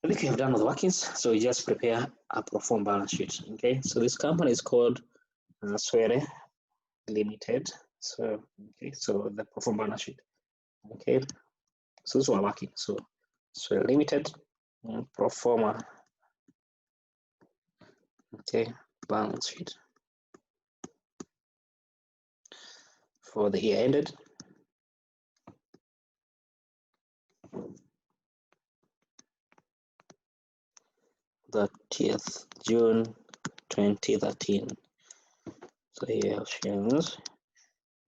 I think we have done all the workings, so we just prepare a pro forma balance sheet. Okay. So this company is called Swere Limited. So okay. So the pro forma balance sheet. Okay. So this is what we're working. So Swere Limited pro forma. Okay, balance sheet for the year ended. The 30th June 2013. So here shows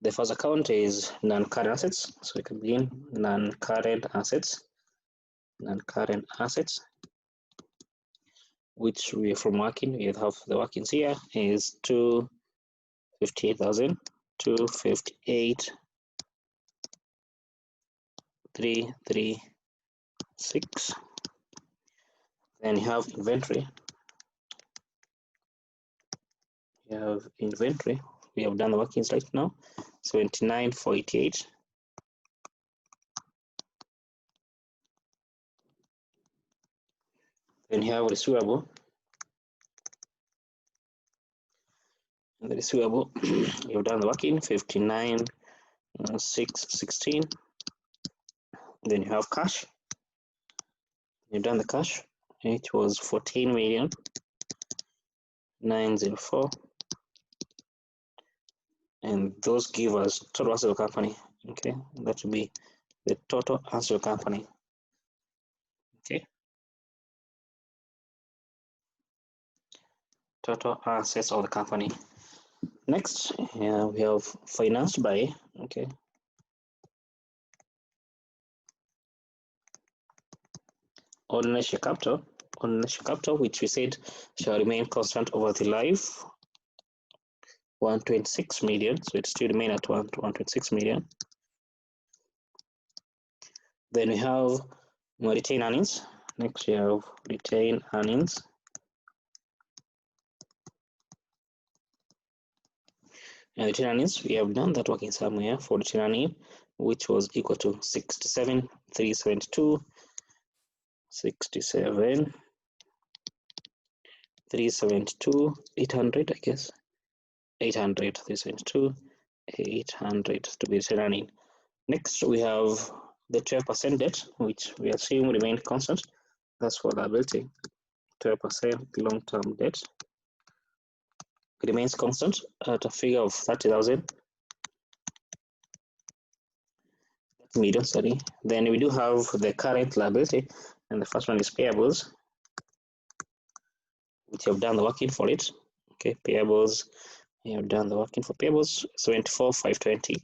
the first account is non-current assets. So we can begin non-current assets. Non-current assets, which we are from working. We have the workings here is 258,000, 258,336. Then you have inventory. You have inventory. We have done the workings right now. 79,488. Then you have receivable. And the receivable, you have done the working 59,616. Then you have cash. You've done the cash. It was 14,904. And those give us total asset of company. Okay, that would be the total asset of company. Okay, total assets of the company. Next, we have financed by. Okay, ordinary share capital. Ordinary share capital, which we said shall remain constant over the life. 126 million, so it still remain at 126 million. Then we have retained earnings. Next we have retained earnings. And the tenants, we have done that working somewhere for the tenant, which was equal to 67,372, 67,372, 800, I guess, 800, 372, 800 to be the tenant. Next, we have the 12% debt, which we assume remained constant. That's for liability. 12% long-term debt remains constant at a figure of 30,000 million. Sorry. Then we do have the current liability, and the first one is payables, which you have done the working for it. Okay, payables, you have done the working for payables. 74,520,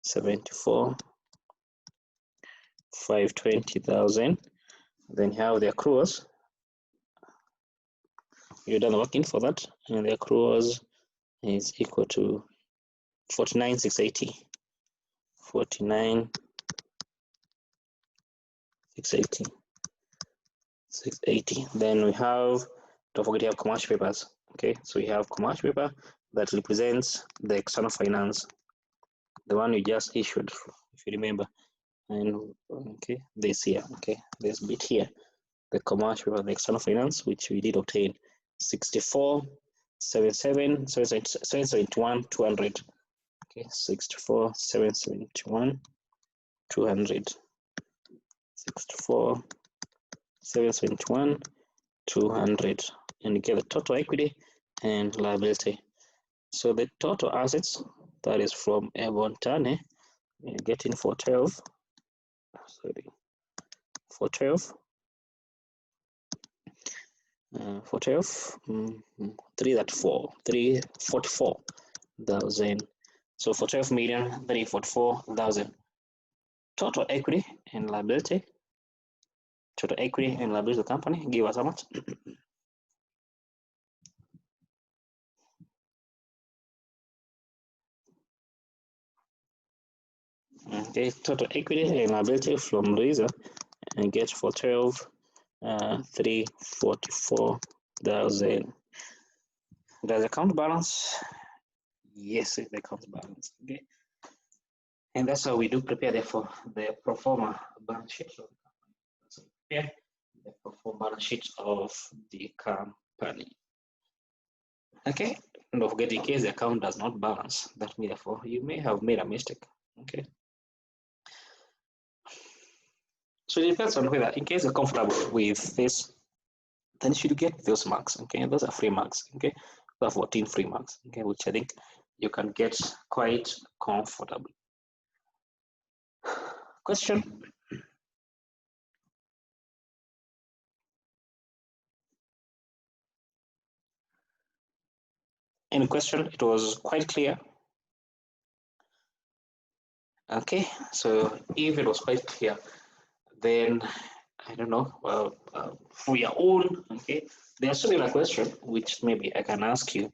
74,520,000. Then you have the accruals. You've done the working for that, and the accruals is equal to 49,680. 49,680. 680. Then we have, don't forget, you have commercial papers. Okay, so we have commercial paper that represents the external finance, the one you just issued, if you remember. And okay, this here, okay, this bit here, the commercial paper, the external finance, which we did obtain 64,771, 200. Okay, 64,771, 200. 64,771, 200, and you get the total equity and liability. So the total assets, that is from Tane, you're getting for 12, sorry, for 12, 344,000. So for 12,344,000. Total equity and liability. Total equity and liability of the company give us how much? Okay, total equity and liability from Razor and get for 12,344,000. Does the account balance? Yes, the account balance. Okay, and that's how we do prepare the pro forma balance sheet of the company. So prepare the pro forma balance sheet of the company. Okay, and don't forget, in case the account does not balance, that means therefore you may have made a mistake. Okay. So it depends on whether, in case you're comfortable with this, then you should get those marks. Okay, those are free marks. Okay, those are 14 free marks. Okay, which I think you can get quite comfortable. Question? Any question? It was quite clear. Okay, so if it was quite clear, then I don't know, for your own, okay, there are similar questions which maybe I can ask you